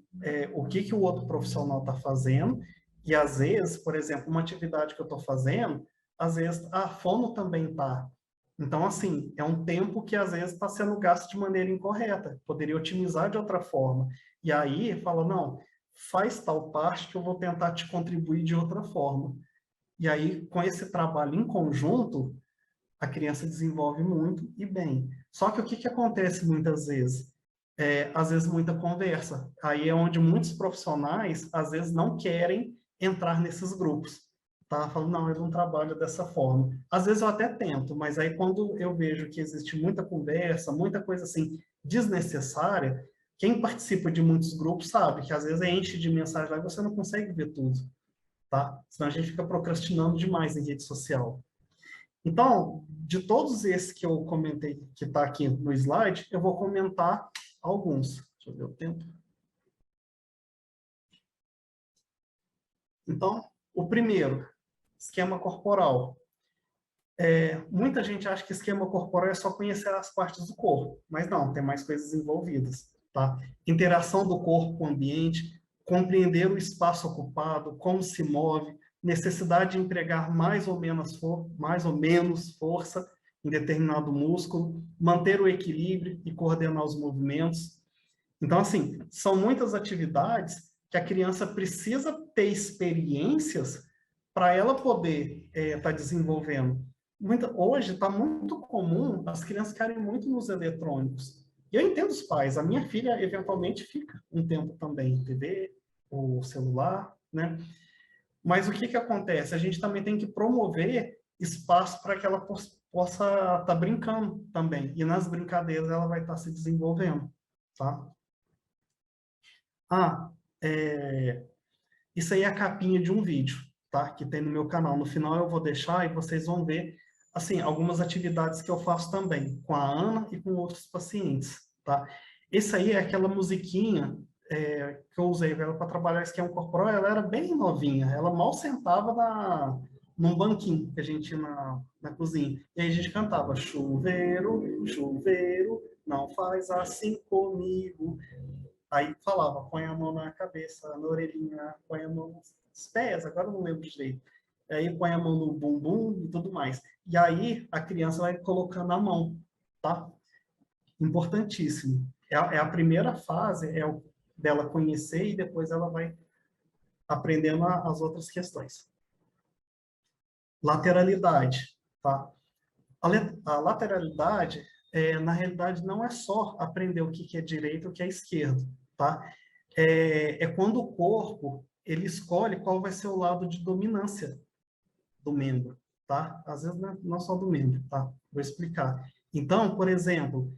o que o outro profissional está fazendo. E às vezes, por exemplo, uma atividade que eu estou fazendo, às vezes a fono também está. Então, assim, é um tempo que às vezes está sendo gasto de maneira incorreta, poderia otimizar de outra forma. E aí, fala, não, faz tal parte que eu vou tentar te contribuir de outra forma. E aí, com esse trabalho em conjunto, a criança desenvolve muito e bem. Só que o que acontece muitas vezes? Às vezes, muita conversa. Aí é onde muitos profissionais, às vezes, não querem entrar nesses grupos. Tá? Falando, não, eu não trabalho dessa forma. Às vezes eu até tento, mas aí quando eu vejo que existe muita conversa, muita coisa assim desnecessária, quem participa de muitos grupos sabe que às vezes enche de mensagem lá e você não consegue ver tudo, tá? Senão a gente fica procrastinando demais em rede social. Então, de todos esses que eu comentei, que está aqui no slide, eu vou comentar alguns. Deixa eu ver o tempo. Então, o primeiro, esquema corporal. Muita gente acha que esquema corporal é só conhecer as partes do corpo, mas não, tem mais coisas envolvidas, tá? Interação do corpo com o ambiente, compreender o espaço ocupado, como se move, necessidade de empregar mais ou menos força em determinado músculo, manter o equilíbrio e coordenar os movimentos. Então, assim, são muitas atividades que a criança precisa ter experiências para ela poder estar desenvolvendo. Hoje está muito comum as crianças ficarem muito nos eletrônicos. E eu entendo os pais. A minha filha, eventualmente, fica um tempo também em TV, ou celular, né? Mas o que acontece? A gente também tem que promover espaço para que ela possa estar brincando também. E nas brincadeiras ela vai estar se desenvolvendo, tá? Isso aí é a capinha de um vídeo, tá? Que tem no meu canal. No final eu vou deixar e vocês vão ver, assim, algumas atividades que eu faço também, com a Ana e com outros pacientes, tá? Esse aí é aquela musiquinha que eu usei ela para trabalhar esquema corporal. Ela era bem novinha, ela mal sentava num banquinho que a gente tinha na cozinha. E aí a gente cantava, chuveiro, chuveiro, não faz assim comigo. Aí falava, põe a mão na cabeça, na orelhinha, põe a mão nos pés, agora eu não lembro direito. Aí põe a mão no bumbum e tudo mais. E aí a criança vai colocando a mão, tá? Importantíssimo. É a primeira fase, dela conhecer e depois ela vai aprendendo as outras questões. Lateralidade. tá? A lateralidade, na realidade, não é só aprender o que é direito e o que é esquerdo, tá? É quando o corpo ele escolhe qual vai ser o lado de dominância do membro, tá? Às vezes não só do membro, tá? Vou explicar. Então, por exemplo,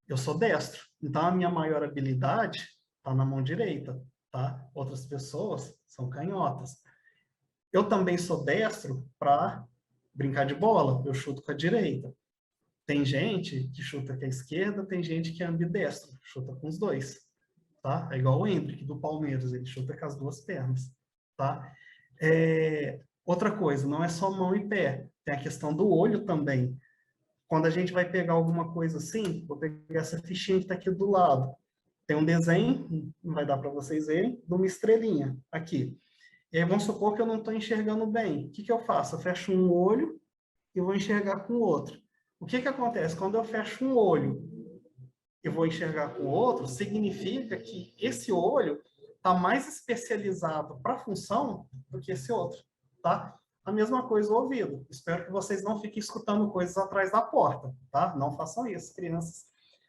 eu sou destro, então a minha maior habilidade está na mão direita, tá? Outras pessoas são canhotas. Eu também sou destro para brincar de bola, eu chuto com a direita. Tem gente que chuta com a esquerda, tem gente que é ambidestro, chuta com os dois, tá? É igual o Endrick do Palmeiras, ele chuta com as duas pernas, tá? Outra coisa, não é só mão e pé, tem a questão do olho também. Quando a gente vai pegar alguma coisa assim, vou pegar essa fichinha que está aqui do lado. Tem um desenho, não vai dar para vocês verem, de uma estrelinha aqui. E aí vamos supor que eu não estou enxergando bem. O que eu faço? Eu fecho um olho e vou enxergar com o outro. O que acontece? Quando eu fecho um olho e vou enxergar com o outro, significa que esse olho está mais especializado para a função do que esse outro, tá? A mesma coisa o ouvido. Espero que vocês não fiquem escutando coisas atrás da porta, tá? Não façam isso, crianças.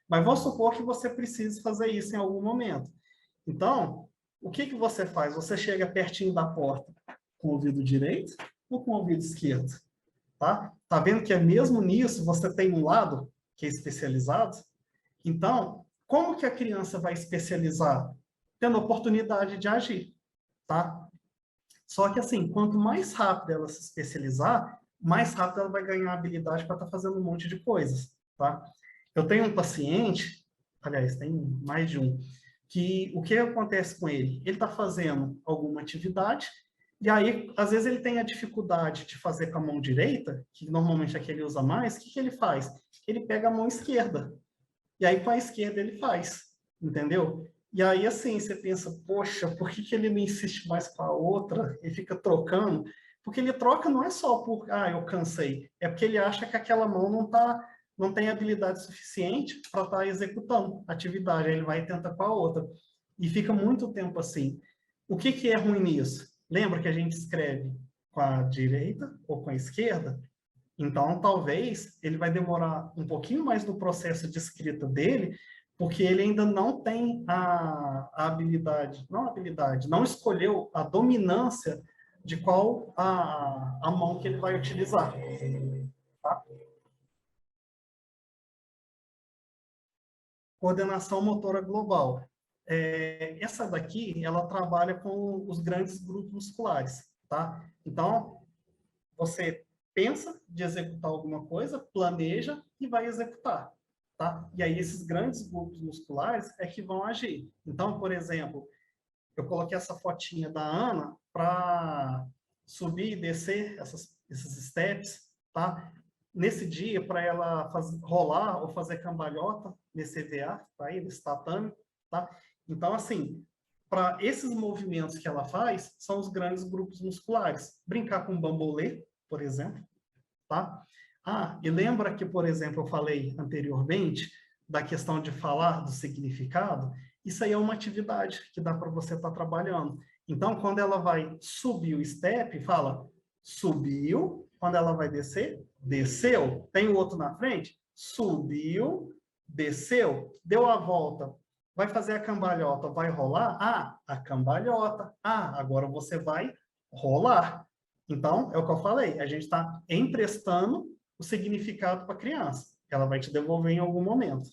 Mas vamos supor que você precise fazer isso em algum momento. Então, o que você faz? Você chega pertinho da porta com o ouvido direito ou com o ouvido esquerdo? Tá? Tá vendo que mesmo nisso você tem um lado que é especializado? Então, como que a criança vai especializar? Tendo oportunidade de agir, tá? Só que assim, quanto mais rápido ela se especializar, mais rápido ela vai ganhar habilidade para estar fazendo um monte de coisas, tá? Eu tenho um paciente, aliás, tem mais de um, que o que acontece com ele? Ele está fazendo alguma atividade, e aí, às vezes, ele tem a dificuldade de fazer com a mão direita, que normalmente é que ele usa mais, o que ele faz? Ele pega a mão esquerda, e aí com a esquerda ele faz, entendeu? E aí, assim, você pensa, poxa, por que ele não insiste mais com a outra e fica trocando? Porque ele troca não é só por, eu cansei, é porque ele acha que aquela mão não tem habilidade suficiente para estar executando a atividade, aí ele vai e tenta com a outra. E fica muito tempo assim. O que é ruim nisso? Lembra que a gente escreve com a direita ou com a esquerda? Então, talvez ele vai demorar um pouquinho mais no processo de escrita dele, porque ele ainda não tem a habilidade, não escolheu a dominância de qual a mão que ele vai utilizar. Tá? Coordenação motora global. Essa daqui, ela trabalha com os grandes grupos musculares, tá? Então, você pensa de executar alguma coisa, planeja e vai executar, tá? E aí esses grandes grupos musculares é que vão agir. Então, por exemplo, eu coloquei essa fotinha da Ana para subir e descer esses steps, tá? Nesse dia, para ela rolar ou fazer cambalhota nesse EVA, tá aí, nesse tatame, tá? Então, assim, para esses movimentos que ela faz, são os grandes grupos musculares. Brincar com bambolê, por exemplo, tá? E lembra que, por exemplo, eu falei anteriormente da questão de falar do significado? Isso aí é uma atividade que dá para você estar trabalhando. Então, quando ela vai subir o step, fala subiu. Quando ela vai descer, desceu. Tem o outro na frente? Subiu, desceu, deu a volta. Vai fazer a cambalhota, vai rolar? A cambalhota. Agora você vai rolar. Então, é o que eu falei, a gente está emprestando o significado para a criança. Ela vai te devolver em algum momento.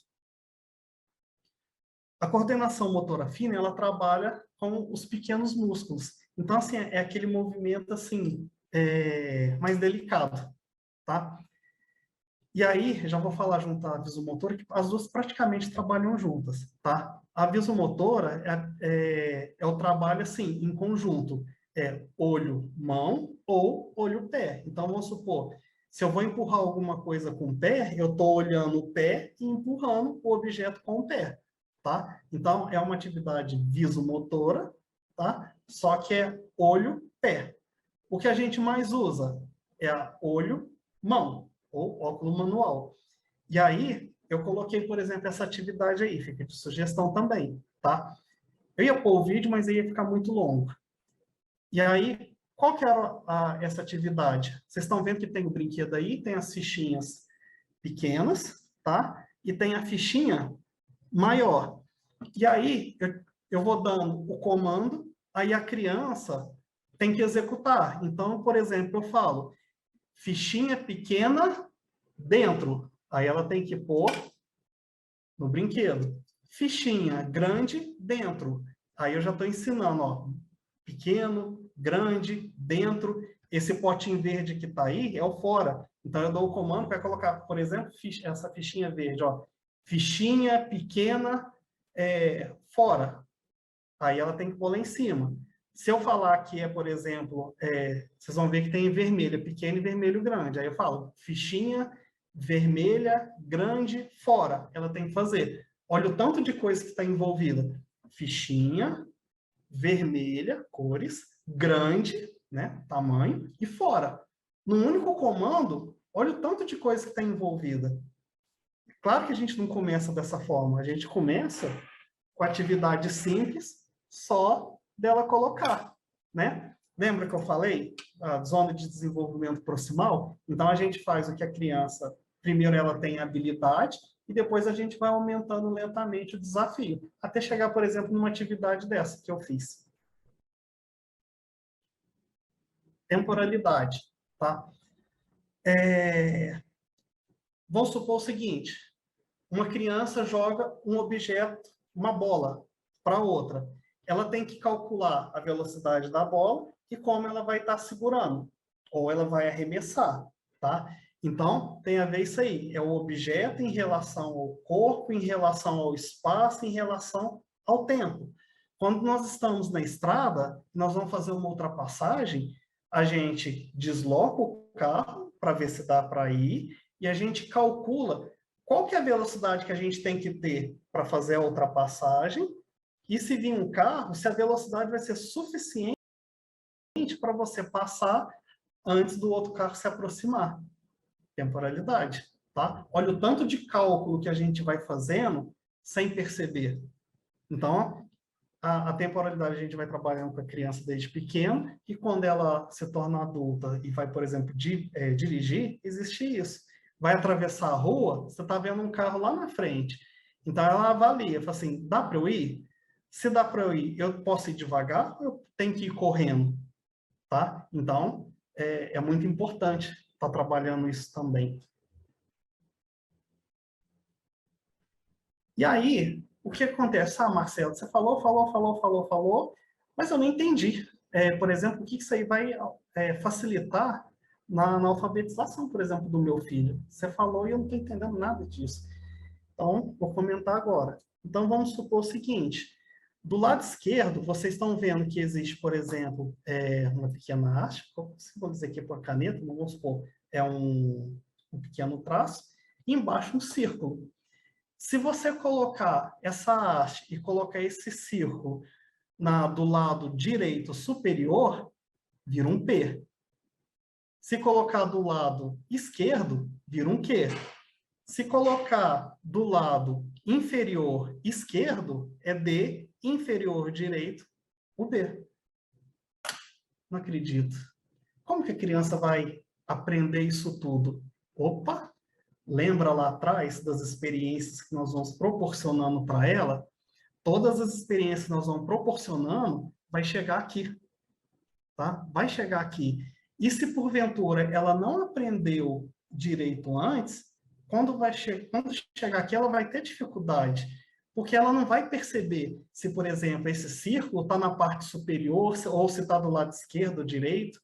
A coordenação motora fina, ela trabalha com os pequenos músculos. Então, assim, é aquele movimento, assim, mais delicado, tá? E aí, já vou falar junto à visomotora, que as duas praticamente trabalham juntas, tá? A visomotora é o trabalho, assim, em conjunto. Olho-mão ou olho-pé. Então, vamos supor, se eu vou empurrar alguma coisa com o pé, eu estou olhando o pé e empurrando o objeto com o pé, tá? Então, é uma atividade visomotora, tá? Só que é olho-pé. O que a gente mais usa é olho-mão, ou óculo manual. E aí, eu coloquei, por exemplo, essa atividade aí, fica de sugestão também, tá? Eu ia pôr o vídeo, mas ia ficar muito longo. E aí, Qual que era essa atividade? Vocês estão vendo que tem o brinquedo aí, tem as fichinhas pequenas, tá? E tem a fichinha maior. E aí, eu vou dando o comando, aí a criança tem que executar. Então, por exemplo, eu falo, fichinha pequena dentro. Aí ela tem que pôr no brinquedo. Fichinha grande dentro. Aí eu já estou ensinando, ó, pequeno, grande, dentro. Esse potinho verde que está aí é o fora. Então eu dou o comando para colocar, por exemplo, essa fichinha verde, ó, fichinha pequena fora. Aí ela tem que pôr lá em cima. Se eu falar que é, por exemplo, vocês vão ver que tem vermelho pequeno e vermelho grande. Aí eu falo, fichinha vermelha, grande, fora. Ela tem que fazer. Olha o tanto de coisa que está envolvida. Fichinha, vermelha, cores, grande, né, tamanho, e fora. Num único comando, olha o tanto de coisa que está envolvida. Claro que a gente não começa dessa forma. A gente começa com atividade simples, só dela colocar, né? Lembra que eu falei? A zona de desenvolvimento proximal? Então, a gente faz o que a criança, primeiro ela tem a habilidade, e depois a gente vai aumentando lentamente o desafio, até chegar, por exemplo, numa atividade dessa que eu fiz. Temporalidade, tá? Vamos supor o seguinte, uma criança joga um objeto, uma bola, para outra. Ela tem que calcular a velocidade da bola e como ela vai estar segurando, ou ela vai arremessar, tá? Então, tem a ver isso aí, é o objeto em relação ao corpo, em relação ao espaço, em relação ao tempo. Quando nós estamos na estrada, nós vamos fazer uma ultrapassagem, a gente desloca o carro para ver se dá para ir, e a gente calcula qual que é a velocidade que a gente tem que ter para fazer a ultrapassagem, e se vir um carro, se a velocidade vai ser suficiente para você passar antes do outro carro se aproximar. Temporalidade, tá? Olha o tanto de cálculo que a gente vai fazendo sem perceber. Então, a temporalidade a gente vai trabalhando com a criança desde pequeno, e quando ela se torna adulta e vai, por exemplo, dirigir, existe isso. Vai atravessar a rua, você está vendo um carro lá na frente. Então, ela avalia, fala assim, dá para eu ir? Se dá para eu ir, eu posso ir devagar ou eu tenho que ir correndo? Tá? Então, é muito importante estar trabalhando isso também. E aí, o que acontece? Ah, Marcelo, você falou, mas eu não entendi. Por exemplo, o que isso aí vai facilitar na alfabetização, por exemplo, do meu filho? Você falou e eu não estou entendendo nada disso. Então, vou comentar agora. Então, vamos supor o seguinte. Do lado esquerdo, vocês estão vendo que existe, por exemplo, uma pequena haste. Vou dizer aqui por caneta, vamos supor, é um pequeno traço. E embaixo um círculo. Se você colocar essa haste e colocar esse círculo do lado direito superior, vira um P. Se colocar do lado esquerdo, vira um Q. Se colocar do lado inferior esquerdo, é D, inferior direito, o B. Não acredito. Como que a criança vai aprender isso tudo? Opa! Lembra lá atrás das experiências que nós vamos proporcionando para ela? Todas as experiências que nós vamos proporcionando vai chegar aqui, tá? Vai chegar aqui. E se porventura ela não aprendeu direito antes, quando chegar aqui ela vai ter dificuldade, porque ela não vai perceber se, por exemplo, esse círculo está na parte superior ou se está do lado esquerdo ou direito,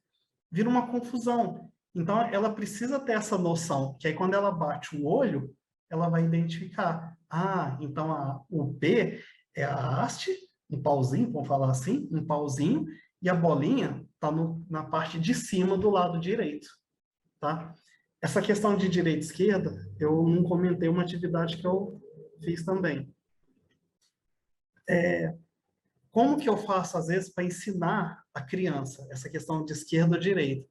vira uma confusão. Então, ela precisa ter essa noção, que aí quando ela bate o olho, ela vai identificar. Ah, então o P é a haste, um pauzinho, vamos falar assim, um pauzinho, e a bolinha está na parte de cima do lado direito. Tá? Essa questão de direita e esquerda, eu não comentei uma atividade que eu fiz também. Como que eu faço, às vezes, para ensinar a criança essa questão de esquerda ou direita?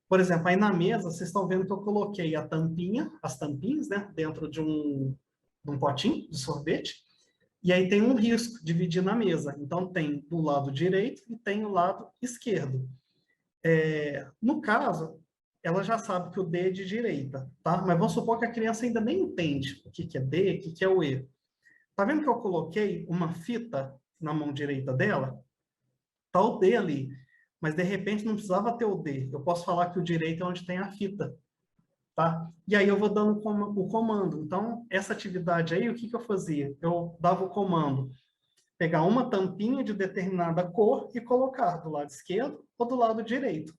Por exemplo, aí na mesa, vocês estão vendo que eu coloquei a tampinha, as tampinhas, né, dentro de um potinho de sorvete, e aí tem um risco dividir na mesa. Então, tem do lado direito e tem o lado esquerdo. No caso, ela já sabe que o D é de direita, tá? Mas vamos supor que a criança ainda nem entende o que que é D, o que que é o E. Tá vendo que eu coloquei uma fita na mão direita dela? Tá o D ali, mas de repente não precisava ter o D. Eu posso falar que o direito é onde tem a fita, tá? E aí eu vou dando o comando. Então, essa atividade aí, o que que eu fazia? Eu dava o comando, pegar uma tampinha de determinada cor e colocar do lado esquerdo ou do lado direito.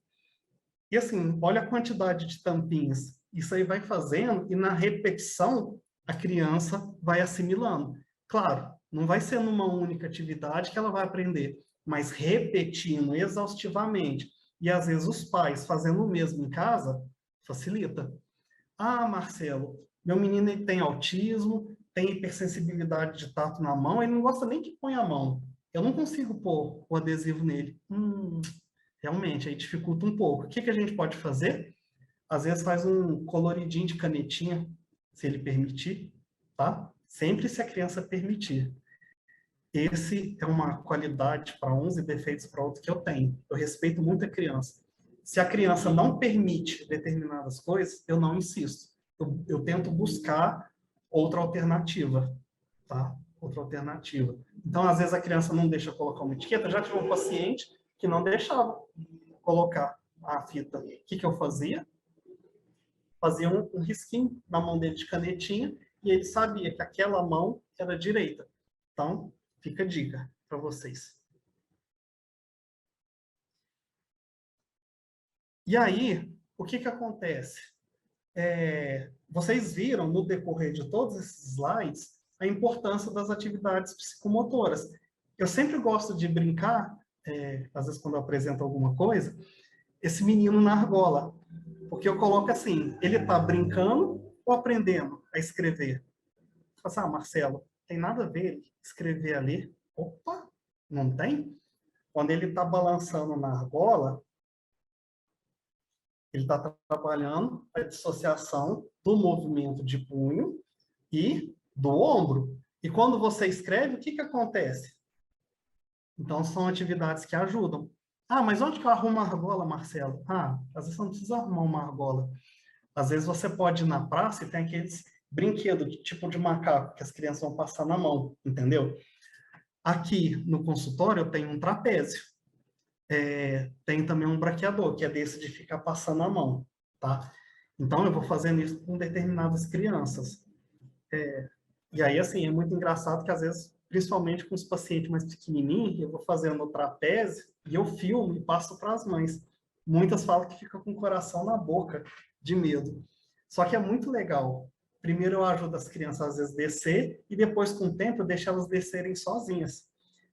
E assim, olha a quantidade de tampinhas. Isso aí vai fazendo e na repetição a criança vai assimilando. Claro, não vai ser numa única atividade que ela vai aprender, mas repetindo exaustivamente. E às vezes os pais fazendo o mesmo em casa, facilita. Ah, Marcelo, meu menino ele tem autismo, tem hipersensibilidade de tato na mão, ele não gosta nem que ponha a mão. Eu não consigo pôr o adesivo nele. Realmente, aí dificulta um pouco. O que que a gente pode fazer? Às vezes faz um coloridinho de canetinha, se ele permitir, tá? Sempre se a criança permitir. Esse é uma qualidade para uns e defeitos para outros que eu tenho. Eu respeito muito a criança. Se a criança não permite determinadas coisas, eu não insisto. Eu tento buscar outra alternativa, tá? Outra alternativa. Então, às vezes a criança não deixa colocar uma etiqueta. Já tive um paciente que não deixava colocar a fita. O que que eu fazia? Fazia um risquinho na mão dele de canetinha e ele sabia que aquela mão era direita. Então, fica a dica para vocês. E aí, o que que acontece? Vocês viram no decorrer de todos esses slides a importância das atividades psicomotoras. Eu sempre gosto de brincar, às vezes quando eu apresento alguma coisa, esse menino na argola. Porque eu coloco assim, ele está brincando ou aprendendo a escrever? Você fala assim, Marcelo, tem nada a ver escrever ali. Opa, não tem? Quando ele está balançando na argola, ele está trabalhando a dissociação do movimento de punho e do ombro. E quando você escreve, o que que acontece? Então, são atividades que ajudam. Ah, mas onde que eu arrumo a argola, Marcelo? Ah, às vezes você não precisa arrumar uma argola. Às vezes você pode ir na praça e tem aqueles brinquedos tipo de macaco que as crianças vão passar na mão, entendeu? Aqui no consultório eu tenho um trapézio. Tem também um braqueador, que é desse de ficar passando a mão, tá? Então eu vou fazendo isso com determinadas crianças. E aí, assim, é muito engraçado que às vezes, principalmente com os pacientes mais pequenininhos, eu vou fazendo o trapézio e eu filmo e passo para as mães. Muitas falam que fica com o coração na boca de medo. Só que é muito legal. Primeiro eu ajudo as crianças às vezes descer e depois com o tempo eu deixo elas descerem sozinhas.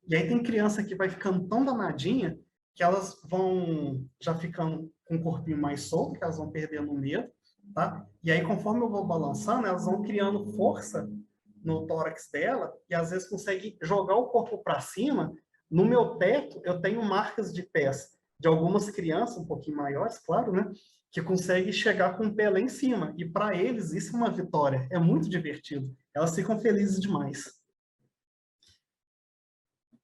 E aí tem criança que vai ficando tão danadinha que elas vão já ficando com o corpinho mais solto, que elas vão perdendo o medo, tá? E aí conforme eu vou balançando, elas vão criando força no tórax dela e às vezes consegue jogar o corpo para cima. No meu teto, eu tenho marcas de pés de algumas crianças, um pouquinho maiores, claro, né? Que conseguem chegar com o pé lá em cima. E para eles, isso é uma vitória. É muito divertido. Elas ficam felizes demais.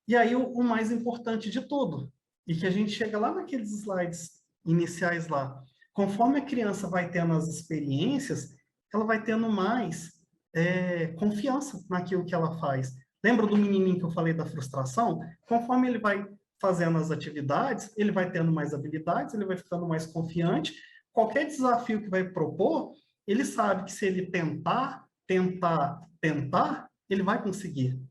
E aí, o mais importante de tudo, e que a gente chega lá naqueles slides iniciais lá, conforme a criança vai tendo as experiências, ela vai tendo mais confiança naquilo que ela faz. Lembra do menininho que eu falei da frustração? Conforme ele vai fazendo as atividades, ele vai tendo mais habilidades, ele vai ficando mais confiante. Qualquer desafio que vai propor, ele sabe que se ele tentar, ele vai conseguir,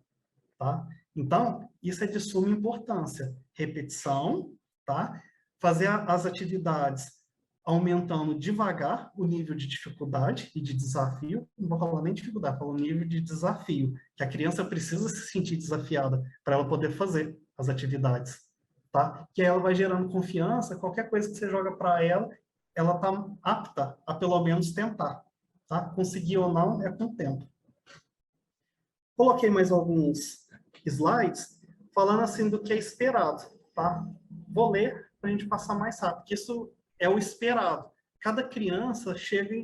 tá? Então, isso é de suma importância. Repetição, tá? Fazer as atividades aumentando devagar o nível de dificuldade e de desafio. Não vou falar nem dificuldade, falo nível de desafio, que a criança precisa se sentir desafiada para ela poder fazer as atividades, tá? Que aí ela vai gerando confiança, qualquer coisa que você joga para ela, ela está apta a pelo menos tentar, tá? Conseguir ou não é com o tempo. Coloquei mais alguns slides falando assim do que é esperado, tá? Vou ler para a gente passar mais rápido, que isso é o esperado. Cada criança chega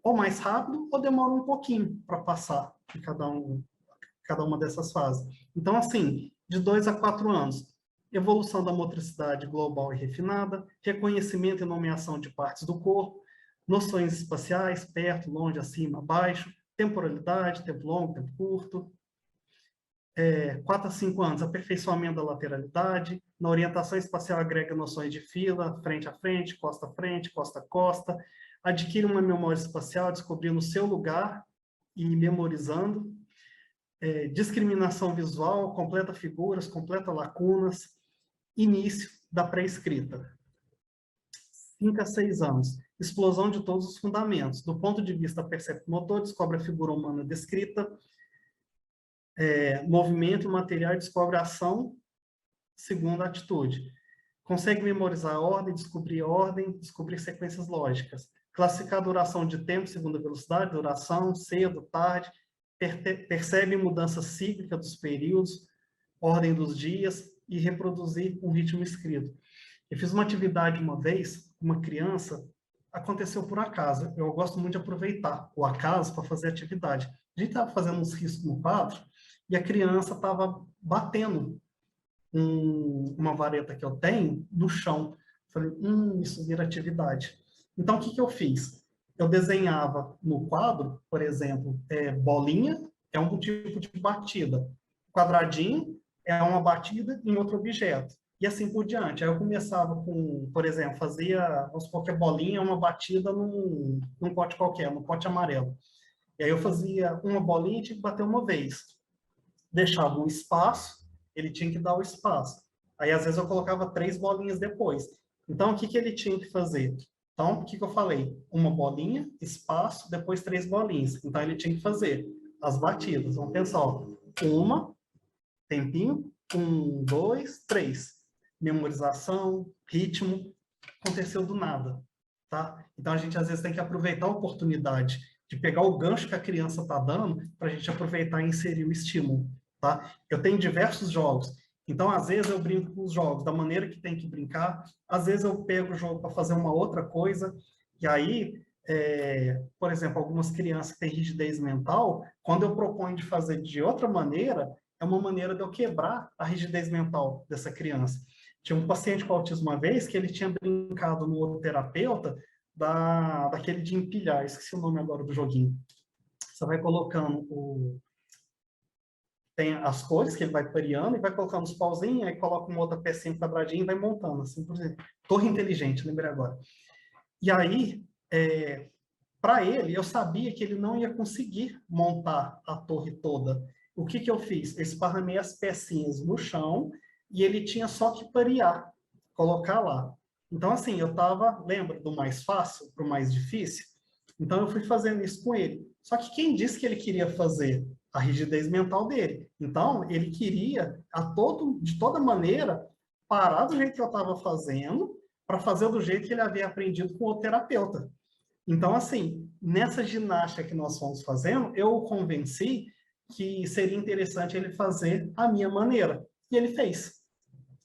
ou mais rápido ou demora um pouquinho para passar de cada uma dessas fases. Então, assim, de 2 a 4 anos, evolução da motricidade global e refinada, reconhecimento e nomeação de partes do corpo, noções espaciais, perto, longe, acima, abaixo, temporalidade, tempo longo, tempo curto. 4 a 5 anos, aperfeiçoamento da lateralidade. Na orientação espacial, agrega noções de fila, frente a frente, costa a frente, costa a costa. Adquire uma memória espacial, descobrindo o seu lugar e memorizando. Discriminação visual, completa figuras, completa lacunas. Início da pré-escrita. 5 a 6 anos. Explosão de todos os fundamentos. Do ponto de vista percepto-motor, descobre a figura humana descrita. Movimento material, descobre a ação segundo a atitude. Consegue memorizar a ordem, descobrir sequências lógicas. Classificar a duração de tempo segundo a velocidade, duração, cedo, tarde. Percebe mudança cíclica dos períodos, ordem dos dias e reproduzir um ritmo escrito. Eu fiz uma atividade uma vez, uma criança, aconteceu por acaso. Eu gosto muito de aproveitar o acaso para fazer atividade. A gente estava fazendo uns riscos no quadro e a criança estava batendo uma vareta que eu tenho no chão. Falei, isso vira atividade. Então, o que eu fiz? Eu desenhava no quadro, por exemplo, bolinha é um tipo de batida. Quadradinho é uma batida em outro objeto. E assim por diante. Aí eu começava com, por exemplo, vamos supor que a bolinha é uma batida num pote qualquer, num pote amarelo. E aí eu fazia uma bolinha e tinha que bater uma vez. Deixava um espaço, ele tinha que dar o espaço. Aí, às vezes, eu colocava 3 bolinhas depois. Então, o que ele tinha que fazer? Então, o que eu falei? Uma bolinha, espaço, depois 3 bolinhas. Então, ele tinha que fazer as batidas. Vamos pensar, ó. Uma, tempinho, 1, 2, 3. Memorização, ritmo, aconteceu do nada, tá? Então, a gente, às vezes, tem que aproveitar a oportunidade de pegar o gancho que a criança está dando para a gente aproveitar e inserir o estímulo, tá? Eu tenho diversos jogos, então, às vezes, eu brinco com os jogos da maneira que tem que brincar, às vezes eu pego o jogo para fazer uma outra coisa, e aí, por exemplo, algumas crianças que têm rigidez mental, quando eu proponho de fazer de outra maneira, é uma maneira de eu quebrar a rigidez mental dessa criança. Tinha um paciente com autismo uma vez que ele tinha brincado no outro terapeuta daquele de empilhar, esqueci o nome agora do joguinho. Você vai colocando tem as cores que ele vai pareando e vai colocando os pauzinhos, aí coloca uma outra pecinha quadradinha e vai montando, assim, por exemplo. Torre inteligente, lembrei agora. E aí, para ele, eu sabia que ele não ia conseguir montar a torre toda. O que eu fiz? Eu esparramei as pecinhas no chão e ele tinha só que parear, colocar lá. Então, assim, eu estava, lembra, do mais fácil para o mais difícil? Então, eu fui fazendo isso com ele. Só que quem disse que ele queria fazer? A rigidez mental dele. Então, ele queria, de toda maneira, parar do jeito que eu estava fazendo, para fazer do jeito que ele havia aprendido com o terapeuta. Então, assim, nessa ginástica que nós fomos fazendo, eu o convenci que seria interessante ele fazer a minha maneira. E ele fez.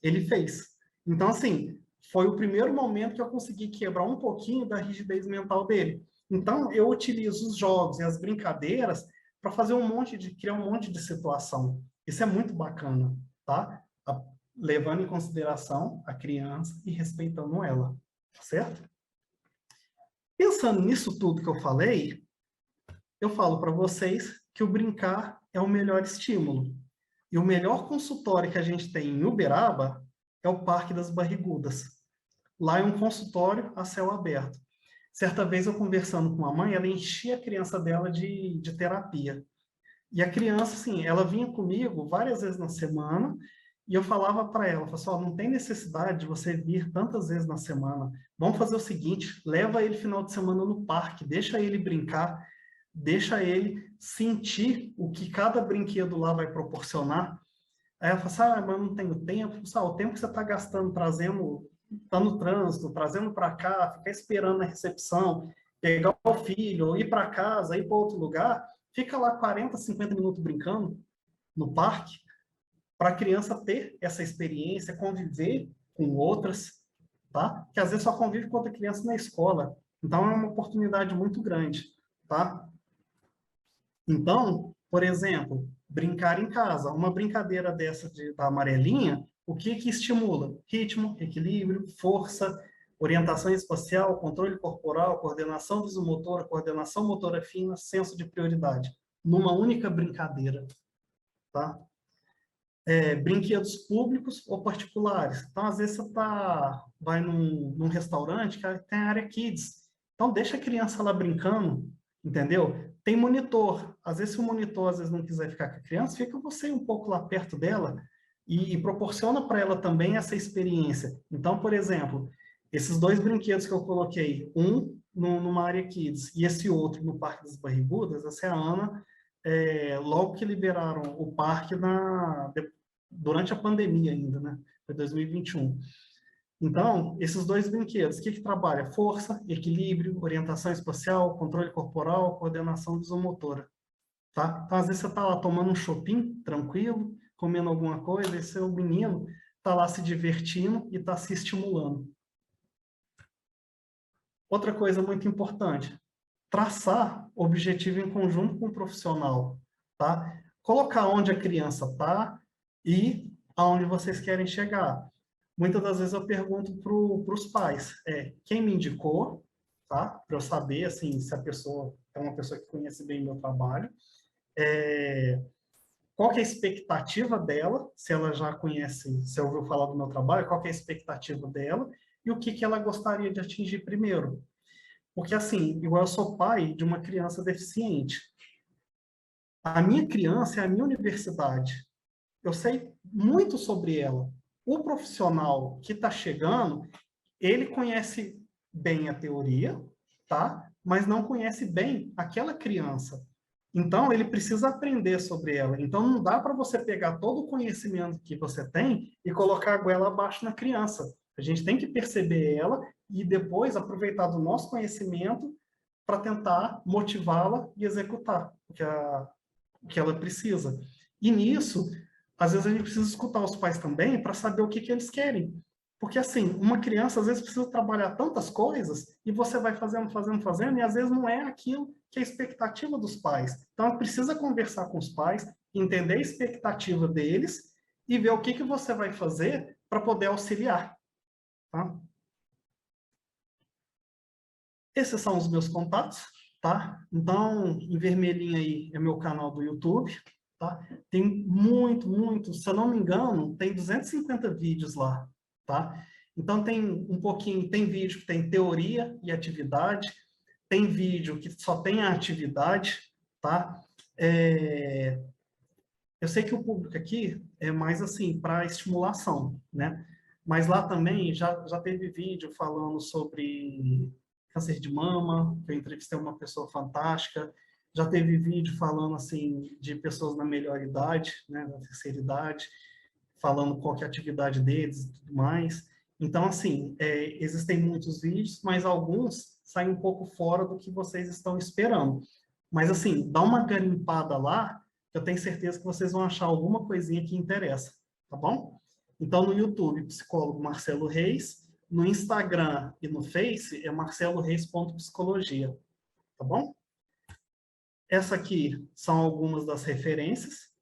Ele fez. Então, assim, foi o primeiro momento que eu consegui quebrar um pouquinho da rigidez mental dele. Então, eu utilizo os jogos e as brincadeiras para fazer criar um monte de situação. Isso é muito bacana, tá? Levando em consideração a criança e respeitando ela, certo? Pensando nisso tudo que eu falei, eu falo para vocês que o brincar é o melhor estímulo. E o melhor consultório que a gente tem em Uberaba é o Parque das Barrigudas. Lá é um consultório a céu aberto. Certa vez eu conversando com a mãe, ela enchia a criança dela de terapia. E a criança, assim, ela vinha comigo várias vezes na semana e eu falava para ela, pessoal, não tem necessidade de você vir tantas vezes na semana. Vamos fazer o seguinte, leva ele final de semana no parque, deixa ele brincar, deixa ele sentir o que cada brinquedo lá vai proporcionar. Aí ela fala assim, mas não tenho tempo. O tempo que você está gastando tá no trânsito, trazendo para cá, ficar esperando na recepção, pegar o filho, ir para casa, ir para outro lugar, fica lá 40, 50 minutos brincando no parque, para a criança ter essa experiência, conviver com outras, tá? Que às vezes só convive com outra criança na escola. Então, é uma oportunidade muito grande, tá? Então, por exemplo, brincar em casa. Uma brincadeira dessa da amarelinha O que estimula? Ritmo, equilíbrio, força, orientação espacial, controle corporal, coordenação visomotora, coordenação motora fina, senso de prioridade, numa única brincadeira, tá? Brinquedos públicos ou particulares. Então, às vezes, você vai num restaurante que tem a área Kids. Então, deixa a criança lá brincando, entendeu? Tem monitor. Às vezes, se o monitor às vezes, não quiser ficar com a criança, fica você um pouco lá perto dela e proporciona para ela também essa experiência. Então, por exemplo, esses 2 brinquedos que eu coloquei, um numa área Kids e esse outro no Parque das Barrigudas, essa é a Ana, logo que liberaram o parque durante a pandemia ainda, né? Foi 2021. Então, esses 2 brinquedos, o que trabalha? Força, equilíbrio, orientação espacial, controle corporal, coordenação visomotora, tá? Então, às vezes você está lá tomando um chopinho, tranquilo, comendo alguma coisa, e seu menino está lá se divertindo e está se estimulando. Outra coisa muito importante, traçar objetivo em conjunto com o profissional, tá? Colocar onde a criança está e aonde vocês querem chegar. Muitas das vezes eu pergunto para os pais, quem me indicou, tá? Para eu saber, assim, se a pessoa é uma pessoa que conhece bem o meu trabalho, qual que é a expectativa dela, se ela já conhece, se ouviu falar do meu trabalho, qual que é a expectativa dela e o que ela gostaria de atingir primeiro. Porque, assim, igual eu sou pai de uma criança deficiente, a minha criança é a minha universidade. Eu sei muito sobre ela. O profissional que está chegando, ele conhece bem a teoria, tá? Mas não conhece bem aquela criança. Então, ele precisa aprender sobre ela. Então, não dá para você pegar todo o conhecimento que você tem e colocar a goela abaixo na criança. A gente tem que perceber ela e depois aproveitar do nosso conhecimento para tentar motivá-la e executar o que ela precisa. E nisso, às vezes a gente precisa escutar os pais também para saber o que eles querem. Porque, assim, uma criança, às vezes, precisa trabalhar tantas coisas e você vai fazendo, e às vezes não é aquilo que é a expectativa dos pais. Então, precisa conversar com os pais, entender a expectativa deles e ver o que você vai fazer para poder auxiliar. Tá? Esses são os meus contatos, tá? Então, em vermelhinho aí é meu canal do YouTube, tá? Tem muito, se eu não me engano, tem 250 vídeos lá, tá? Então, tem um pouquinho, tem vídeo que tem teoria e atividade, tem vídeo que só tem a atividade, tá? Eu sei que o público aqui é mais assim, para estimulação, né? Mas lá também já teve vídeo falando sobre câncer de mama, que eu entrevistei uma pessoa fantástica, já teve vídeo falando assim de pessoas na melhor idade, né, na terceira idade, falando qual que é a atividade deles e tudo mais. Então, assim, existem muitos vídeos, mas alguns saem um pouco fora do que vocês estão esperando. Mas, assim, dá uma garimpada lá, eu tenho certeza que vocês vão achar alguma coisinha que interessa, tá bom? Então, no YouTube, psicólogo Marcelo Reis, no Instagram e no Face é marceloreis.psicologia, tá bom? Essa aqui são algumas das referências,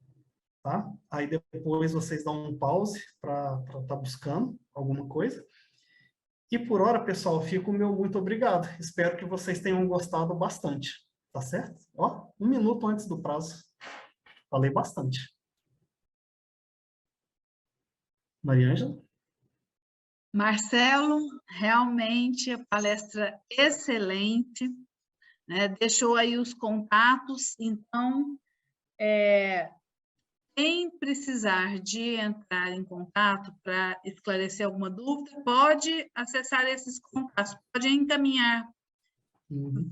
tá? Aí depois vocês dão um pause para estar buscando alguma coisa. E por hora, pessoal, fico o meu muito obrigado. Espero que vocês tenham gostado bastante, tá certo? Ó, 1 minuto antes do prazo. Falei bastante. Mariângela? Marcelo, realmente a palestra excelente, né? Deixou aí os contatos, então, quem precisar de entrar em contato para esclarecer alguma dúvida, pode acessar esses contatos, pode encaminhar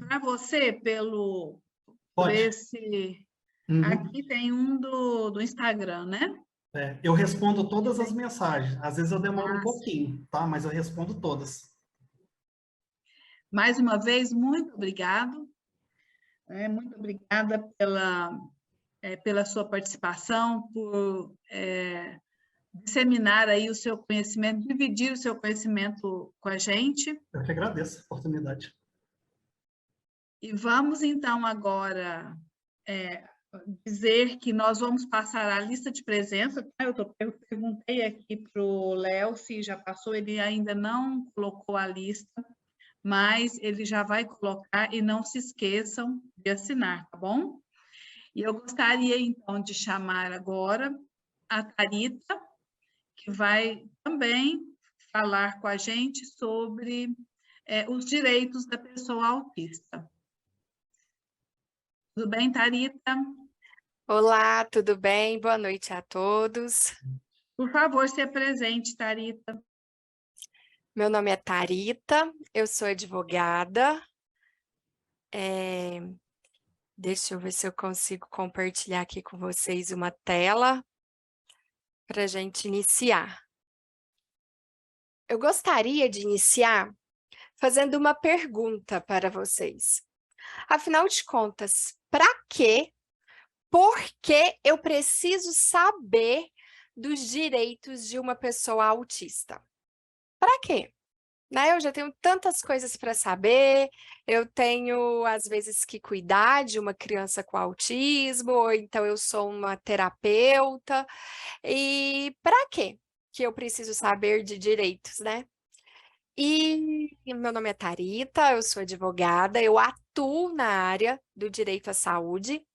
para você por esse... Aqui tem um do Instagram, né? Eu respondo todas as mensagens. Às vezes eu demoro um pouquinho, tá? Mas eu respondo todas. Mais uma vez, muito obrigado. Muito obrigada pela sua participação, por disseminar aí o seu conhecimento, dividir o seu conhecimento com a gente. Eu que agradeço a oportunidade. E vamos, então, agora dizer que nós vamos passar a lista de presença. Tá? Eu perguntei aqui para o Léo se já passou, ele ainda não colocou a lista, mas ele já vai colocar, e não se esqueçam de assinar, tá bom? E eu gostaria, então, de chamar agora a Tharita, que vai também falar com a gente sobre os direitos da pessoa autista. Tudo bem, Tharita? Olá, tudo bem? Boa noite a todos. Por favor, se apresente, Tharita. Meu nome é Tharita, eu sou advogada. Deixa eu ver se eu consigo compartilhar aqui com vocês uma tela para a gente iniciar. Eu gostaria de iniciar fazendo uma pergunta para vocês. Afinal de contas, por que eu preciso saber dos direitos de uma pessoa autista? Para quê? Né? Eu já tenho tantas coisas para saber, eu tenho, às vezes, que cuidar de uma criança com autismo, ou então eu sou uma terapeuta, e para quê que eu preciso saber de direitos, né? E meu nome é Tharita, eu sou advogada, eu atuo na área do direito à saúde,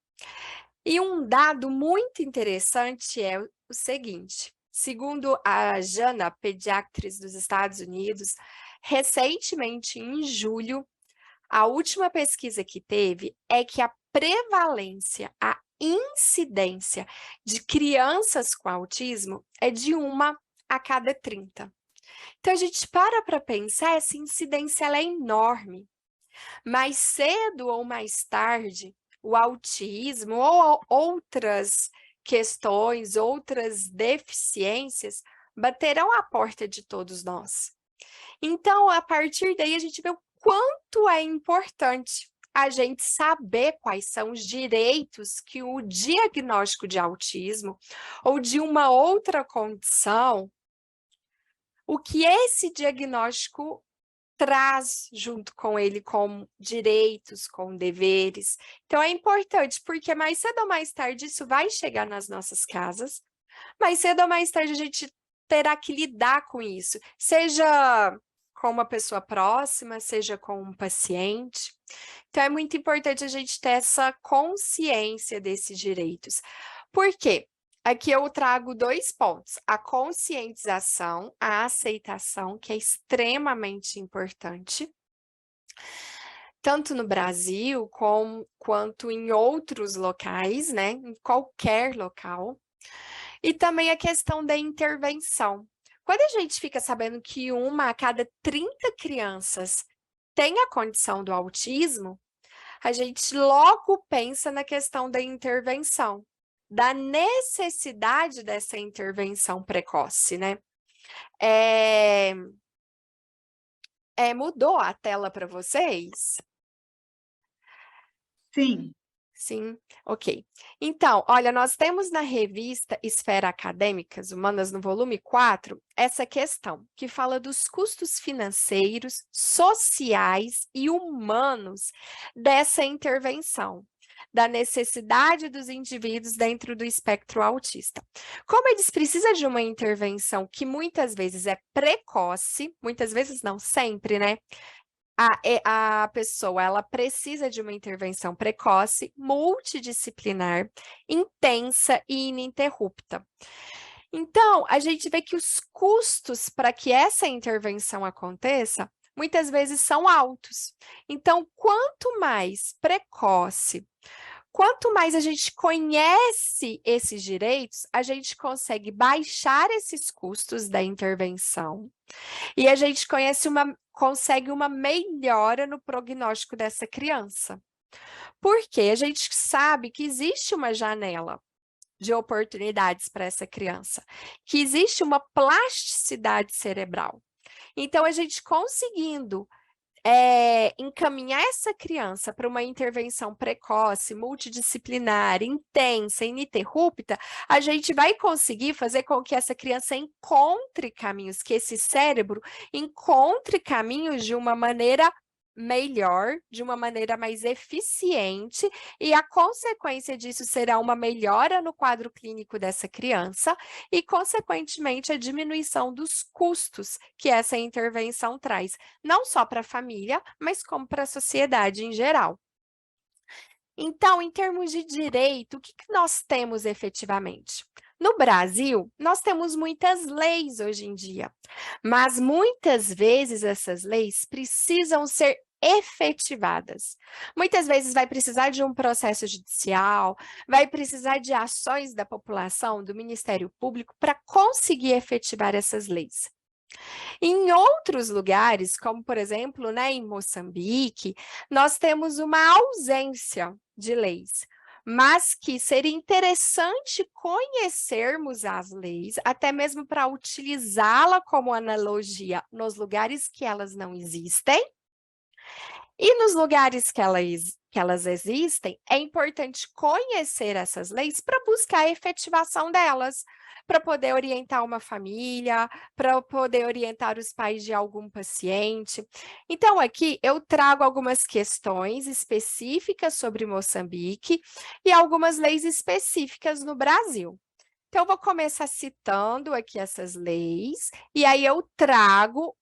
e um dado muito interessante é o seguinte: segundo a JANA Pediatrics dos Estados Unidos, recentemente, em julho, a última pesquisa que teve é que a prevalência, a incidência de crianças com autismo é de 1 a cada 30. Então, a gente para pensar, essa incidência ela é enorme. Mais cedo ou mais tarde, o autismo ou outras questões, outras deficiências baterão à porta de todos nós. Então, a partir daí, a gente vê o quanto é importante a gente saber quais são os direitos que o diagnóstico de autismo ou de uma outra condição, o que esse diagnóstico traz junto com ele com direitos, com deveres. Então, é importante, porque mais cedo ou mais tarde isso vai chegar nas nossas casas, mais cedo ou mais tarde a gente terá que lidar com isso, seja com uma pessoa próxima, seja com um paciente. Então, é muito importante a gente ter essa consciência desses direitos. Por quê? Aqui eu trago 2 pontos: a conscientização, a aceitação, que é extremamente importante, tanto no Brasil quanto em outros locais, né? Em qualquer local. E também a questão da intervenção. Quando a gente fica sabendo que 1 a cada 30 crianças tem a condição do autismo, a gente logo pensa na questão da intervenção, da necessidade dessa intervenção precoce, né? Mudou a tela para vocês? Sim. Sim, ok. Então, olha, nós temos na revista Esfera Acadêmicas Humanas, no volume 4, essa questão, que fala dos custos financeiros, sociais e humanos dessa intervenção, da necessidade dos indivíduos dentro do espectro autista. Como eles precisam de uma intervenção que muitas vezes é precoce, muitas vezes não, sempre, né? A pessoa ela precisa de uma intervenção precoce, multidisciplinar, intensa e ininterrupta. Então, a gente vê que os custos para que essa intervenção aconteça, muitas vezes são altos. Então, quanto mais precoce, quanto mais a gente conhece esses direitos, a gente consegue baixar esses custos da intervenção e a gente consegue uma melhora no prognóstico dessa criança. Porque a gente sabe que existe uma janela de oportunidades para essa criança, que existe uma plasticidade cerebral. Então, a gente conseguindo encaminhar essa criança para uma intervenção precoce, multidisciplinar, intensa, ininterrupta, a gente vai conseguir fazer com que essa criança encontre caminhos, que esse cérebro encontre caminhos de uma maneira melhor, de uma maneira mais eficiente, e a consequência disso será uma melhora no quadro clínico dessa criança e, consequentemente, a diminuição dos custos que essa intervenção traz, não só para a família, mas como para a sociedade em geral. Então, em termos de direito, o que nós temos efetivamente? No Brasil, nós temos muitas leis hoje em dia, mas muitas vezes essas leis precisam ser efetivadas. Muitas vezes vai precisar de um processo judicial, vai precisar de ações da população, do Ministério Público, para conseguir efetivar essas leis. Em outros lugares, como por exemplo, né, em Moçambique, nós temos uma ausência de leis, mas que seria interessante conhecermos as leis, até mesmo para utilizá-la como analogia nos lugares que elas não existem. E nos lugares que elas existem, é importante conhecer essas leis para buscar a efetivação delas, para poder orientar uma família, para poder orientar os pais de algum paciente. Então, aqui eu trago algumas questões específicas sobre Moçambique e algumas leis específicas no Brasil. Então, eu vou começar citando aqui essas leis, e aí eu trago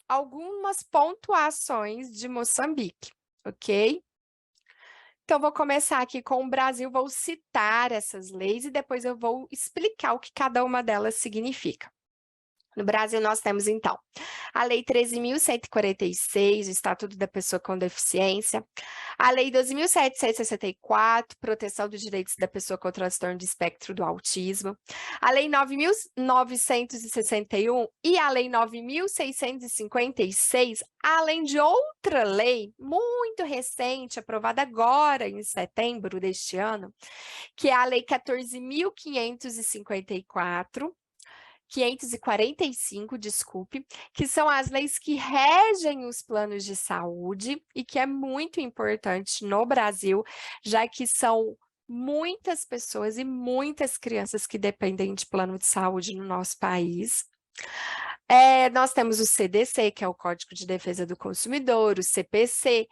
algumas pontuações de Moçambique, ok? Então, vou começar aqui com o Brasil, vou citar essas leis e depois eu vou explicar o que cada uma delas significa. No Brasil, nós temos, então, a Lei 13.146, o Estatuto da Pessoa com Deficiência, a Lei 12.764, Proteção dos Direitos da Pessoa com Transtorno de Espectro do Autismo, a Lei 9.961 e a Lei 9.656, além de outra lei muito recente, aprovada agora em setembro deste ano, que é a Lei 14.545, desculpe, que são as leis que regem os planos de saúde e que é muito importante no Brasil, já que são muitas pessoas e muitas crianças que dependem de plano de saúde no nosso país. Nós temos o CDC, que é o Código de Defesa do Consumidor, o CPC,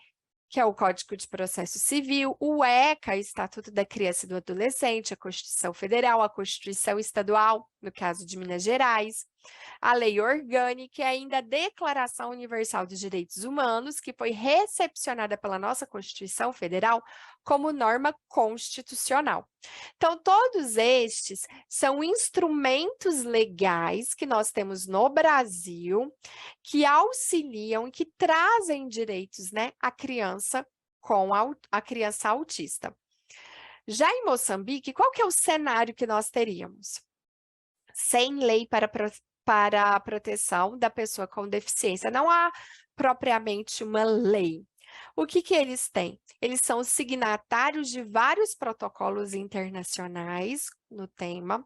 que é o Código de Processo Civil, o ECA, Estatuto da Criança e do Adolescente, a Constituição Federal, a Constituição Estadual, no caso de Minas Gerais, a Lei Orgânica e ainda a Declaração Universal dos Direitos Humanos, que foi recepcionada pela nossa Constituição Federal como norma constitucional. Então, todos estes são instrumentos legais que nós temos no Brasil que auxiliam e que trazem direitos, né, à criança a criança autista. Já em Moçambique, qual que é o cenário que nós teríamos? Sem lei para a proteção da pessoa com deficiência, não há propriamente uma lei. O que eles têm? Eles são signatários de vários protocolos internacionais no tema.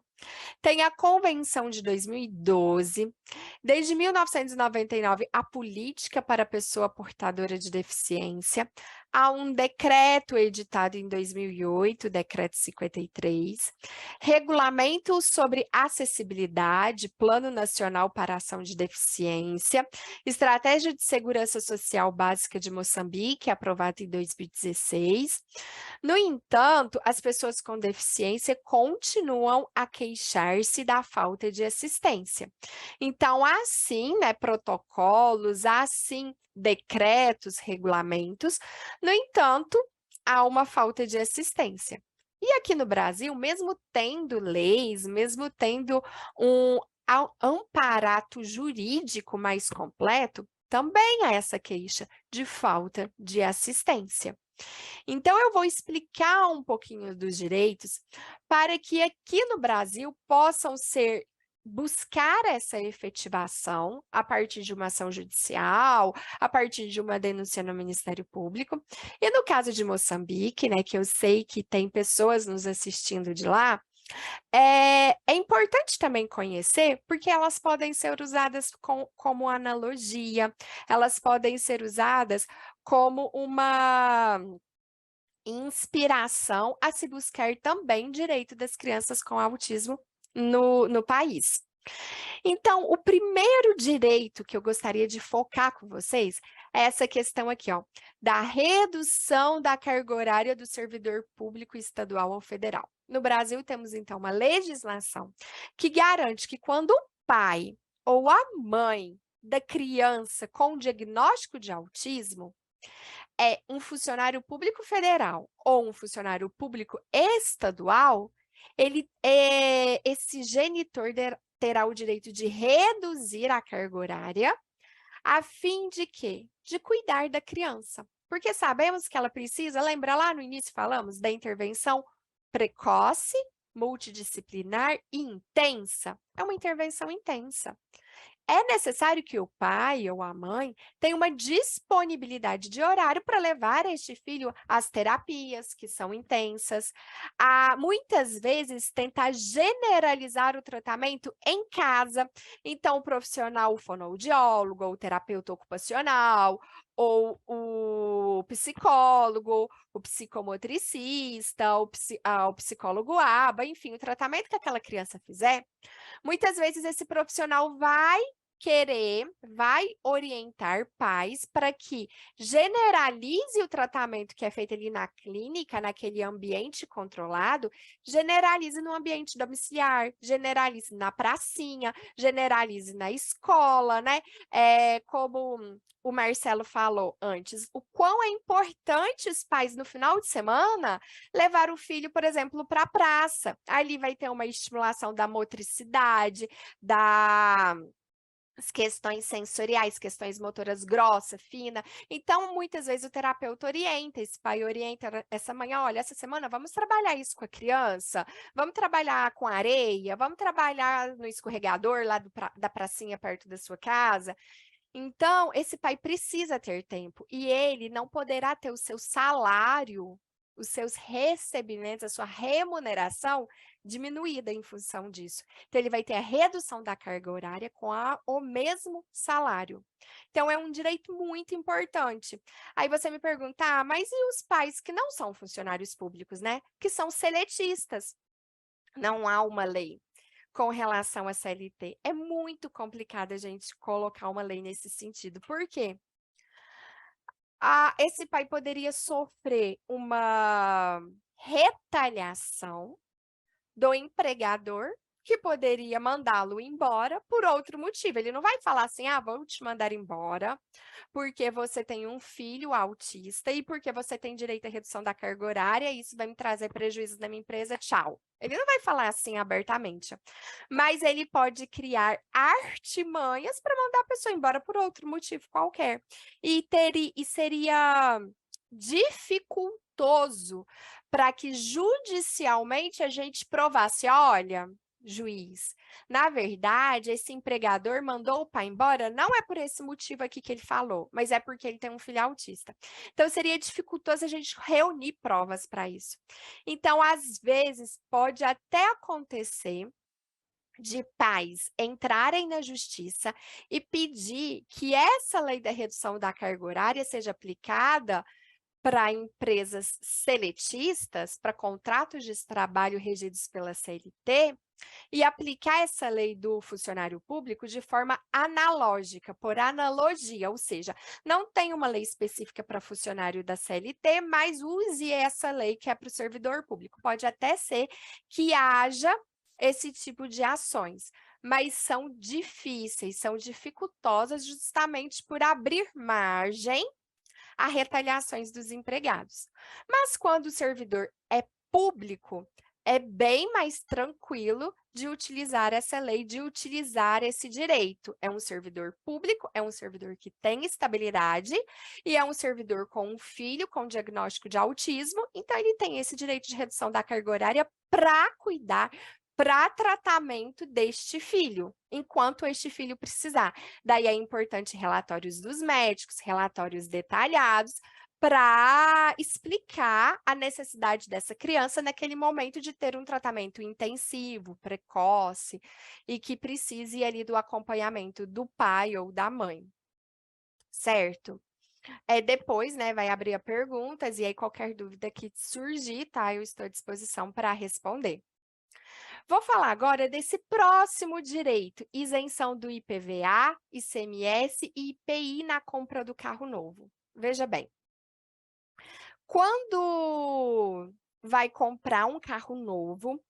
Tem a Convenção de 2012, desde 1999, a Política para a Pessoa Portadora de Deficiência, há um decreto editado em 2008, Decreto 53, Regulamento sobre Acessibilidade, Plano Nacional para a Ação de Deficiência, Estratégia de Segurança Social Básica de Moçambique, aprovado em 2016. No entanto, as pessoas com deficiência continuam a queixar-se da falta de assistência. Então, há sim, né, protocolos, há sim decretos, regulamentos, no entanto, há uma falta de assistência. E aqui no Brasil, mesmo tendo leis, mesmo tendo um amparato jurídico mais completo, também há essa queixa de falta de assistência. Então, eu vou explicar um pouquinho dos direitos para que aqui no Brasil possam buscar essa efetivação a partir de uma ação judicial, a partir de uma denúncia no Ministério Público. E no caso de Moçambique, né, que eu sei que tem pessoas nos assistindo de lá, é importante também conhecer, porque elas podem ser usadas como analogia, elas podem ser usadas como uma inspiração a se buscar também direito das crianças com autismo no país. Então, o primeiro direito que eu gostaria de focar com vocês é essa questão aqui, ó, da redução da carga horária do servidor público estadual ou federal. No Brasil, temos, então, uma legislação que garante que quando o pai ou a mãe da criança com diagnóstico de autismo é um funcionário público federal ou um funcionário público estadual, esse genitor terá o direito de reduzir a carga horária, a fim de quê? De cuidar da criança. Porque sabemos que ela precisa, lembra lá no início falamos da intervenção precoce, multidisciplinar e intensa? É uma intervenção intensa. É necessário que o pai ou a mãe tenha uma disponibilidade de horário para levar este filho às terapias, que são intensas, a muitas vezes tentar generalizar o tratamento em casa. Então, o profissional, o fonoaudiólogo, ou o terapeuta ocupacional, ou o psicólogo, o psicomotricista, o psicólogo ABA, enfim, o tratamento que aquela criança fizer, muitas vezes esse profissional vai orientar pais para que generalize o tratamento que é feito ali na clínica, naquele ambiente controlado, generalize no ambiente domiciliar, generalize na pracinha, generalize na escola, né? Como o Marcelo falou antes, o quão é importante os pais, no final de semana, levar o filho, por exemplo, para a praça. Ali vai ter uma estimulação da motricidade, as questões sensoriais, questões motoras grossa, fina. Então, muitas vezes o terapeuta orienta, esse pai orienta essa mãe, olha, essa semana vamos trabalhar isso com a criança, vamos trabalhar com areia, vamos trabalhar no escorregador lá da pracinha perto da sua casa. Então, esse pai precisa ter tempo e ele não poderá ter o seu salário, os seus recebimentos, a sua remuneração diminuída em função disso. Então, ele vai ter a redução da carga horária com o mesmo salário. Então, é um direito muito importante. Aí você me pergunta, mas e os pais que não são funcionários públicos, né? Que são seletistas? Não há uma lei com relação à CLT. É muito complicado a gente colocar uma lei nesse sentido. Por quê? Esse pai poderia sofrer uma retaliação do empregador, que poderia mandá-lo embora por outro motivo. Ele não vai falar assim, vou te mandar embora porque você tem um filho autista e porque você tem direito à redução da carga horária e isso vai me trazer prejuízos na minha empresa, tchau. Ele não vai falar assim abertamente, mas ele pode criar artimanhas para mandar a pessoa embora por outro motivo qualquer. E seria dificultoso para que judicialmente a gente provasse, olha, juiz, na verdade, esse empregador mandou o pai embora, não é por esse motivo aqui que ele falou, mas é porque ele tem um filho autista. Então, seria dificultoso a gente reunir provas para isso. Então, às vezes, pode até acontecer de pais entrarem na justiça e pedir que essa lei da redução da carga horária seja aplicada para empresas seletistas, para contratos de trabalho regidos pela CLT, e aplicar essa lei do funcionário público de forma analógica, por analogia, ou seja, não tem uma lei específica para funcionário da CLT, mas use essa lei que é para o servidor público. Pode até ser que haja esse tipo de ações, mas são difíceis, são dificultosas justamente por abrir margem a retaliações dos empregados. Mas quando o servidor é público, é bem mais tranquilo de utilizar essa lei, de utilizar esse direito. É um servidor público, é um servidor que tem estabilidade e é um servidor com um filho com diagnóstico de autismo, então ele tem esse direito de redução da carga horária para cuidar, para tratamento deste filho, enquanto este filho precisar. Daí é importante relatórios dos médicos, relatórios detalhados, para explicar a necessidade dessa criança naquele momento de ter um tratamento intensivo, precoce, e que precise ali do acompanhamento do pai ou da mãe, certo? Depois, né, vai abrir a perguntas, e aí qualquer dúvida que surgir, tá? Eu estou à disposição para responder. Vou falar agora desse próximo direito, isenção do IPVA, ICMS e IPI na compra do carro novo. Veja bem, quando vai comprar um carro novo,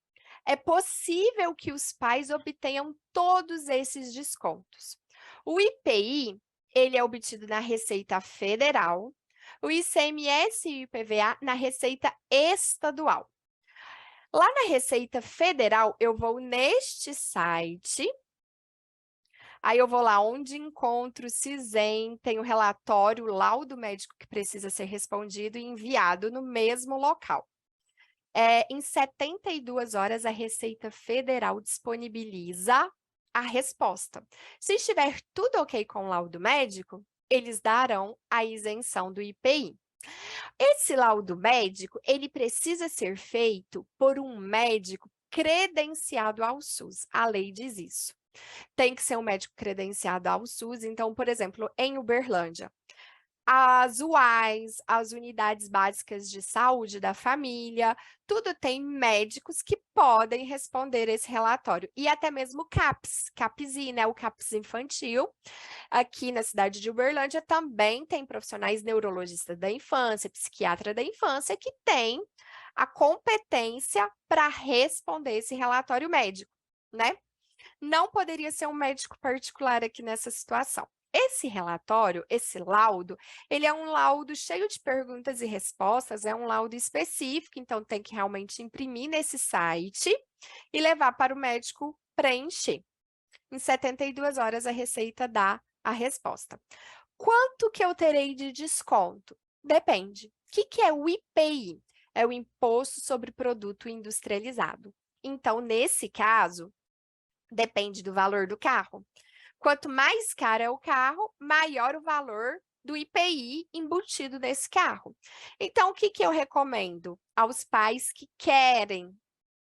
é possível que os pais obtenham todos esses descontos. O IPI, ele é obtido na Receita Federal, o ICMS e o IPVA na Receita Estadual. Lá na Receita Federal, eu vou neste site, aí eu vou lá onde encontro o CISEM, tem o relatório, o laudo médico que precisa ser respondido e enviado no mesmo local. Em 72 horas, a Receita Federal disponibiliza a resposta. Se estiver tudo ok com o laudo médico, eles darão a isenção do IPI. Esse laudo médico, ele precisa ser feito por um médico credenciado ao SUS. A lei diz isso. Tem que ser um médico credenciado ao SUS. Então, por exemplo, em Uberlândia, as UAS, as unidades básicas de saúde da família, tudo tem médicos que podem responder esse relatório. E até mesmo o CAPSI, né, o CAPS infantil, aqui na cidade de Uberlândia, também tem profissionais neurologistas da infância, psiquiatra da infância, que têm a competência para responder esse relatório médico, né? Não poderia ser um médico particular aqui nessa situação. Esse relatório, esse laudo, ele é um laudo cheio de perguntas e respostas, é um laudo específico, então tem que realmente imprimir nesse site e levar para o médico preencher. Em 72 horas, a Receita dá a resposta. Quanto que eu terei de desconto? Depende. O que é o IPI? É o Imposto sobre Produto Industrializado. Então, nesse caso, depende do valor do carro. Quanto mais caro é o carro, maior o valor do IPI embutido nesse carro. Então, o que eu recomendo aos pais que querem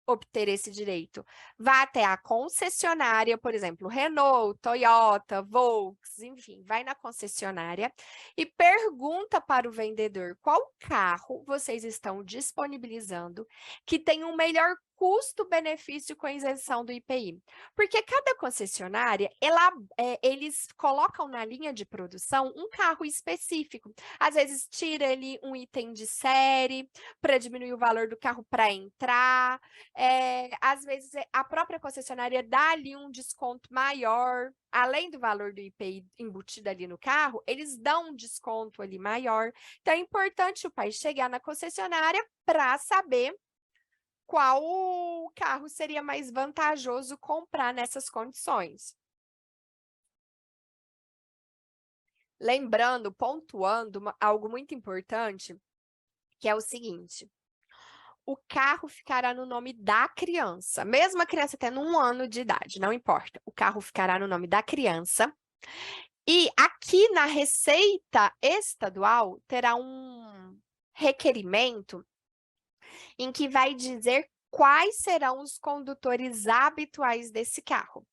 obter esse direito? Vá até a concessionária, por exemplo, Renault, Toyota, Volks, enfim, vai na concessionária e pergunta para o vendedor qual carro vocês estão disponibilizando que tem um melhor custo-benefício com isenção do IPI. Porque cada concessionária, eles colocam na linha de produção um carro específico. Às vezes tira ali um item de série para diminuir o valor do carro para entrar. Às vezes a própria concessionária dá ali um desconto maior, além do valor do IPI embutido ali no carro, eles dão um desconto ali maior. Então é importante o pai chegar na concessionária para saber qual carro seria mais vantajoso comprar nessas condições. Lembrando, pontuando algo muito importante, que é o seguinte: o carro ficará no nome da criança, mesmo a criança tendo 1 ano de idade, não importa. O carro ficará no nome da criança. E aqui na Receita Estadual terá um requerimento em que vai dizer quais serão os condutores habituais desse carro.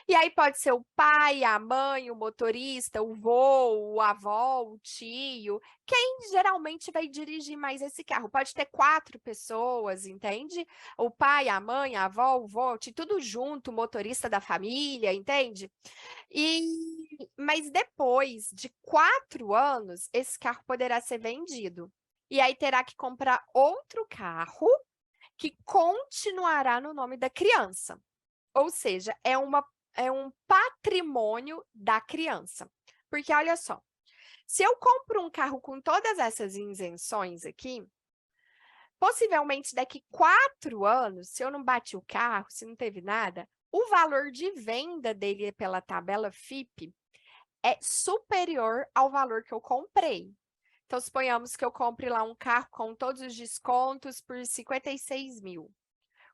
E aí pode ser o pai, a mãe, o motorista, o vô, o avó, o tio, quem geralmente vai dirigir mais esse carro. Pode ter 4 pessoas, entende? O pai, a mãe, a avó, o vô, tudo junto, o motorista da família, entende? Mas depois de 4 anos, esse carro poderá ser vendido. E aí terá que comprar outro carro que continuará no nome da criança. Ou seja, é um patrimônio da criança. Porque, olha só, se eu compro um carro com todas essas isenções aqui, possivelmente daqui 4 anos, se eu não bati o carro, se não teve nada, o valor de venda dele pela tabela FIPE é superior ao valor que eu comprei. Então, suponhamos que eu compre lá um carro com todos os descontos por 56 mil.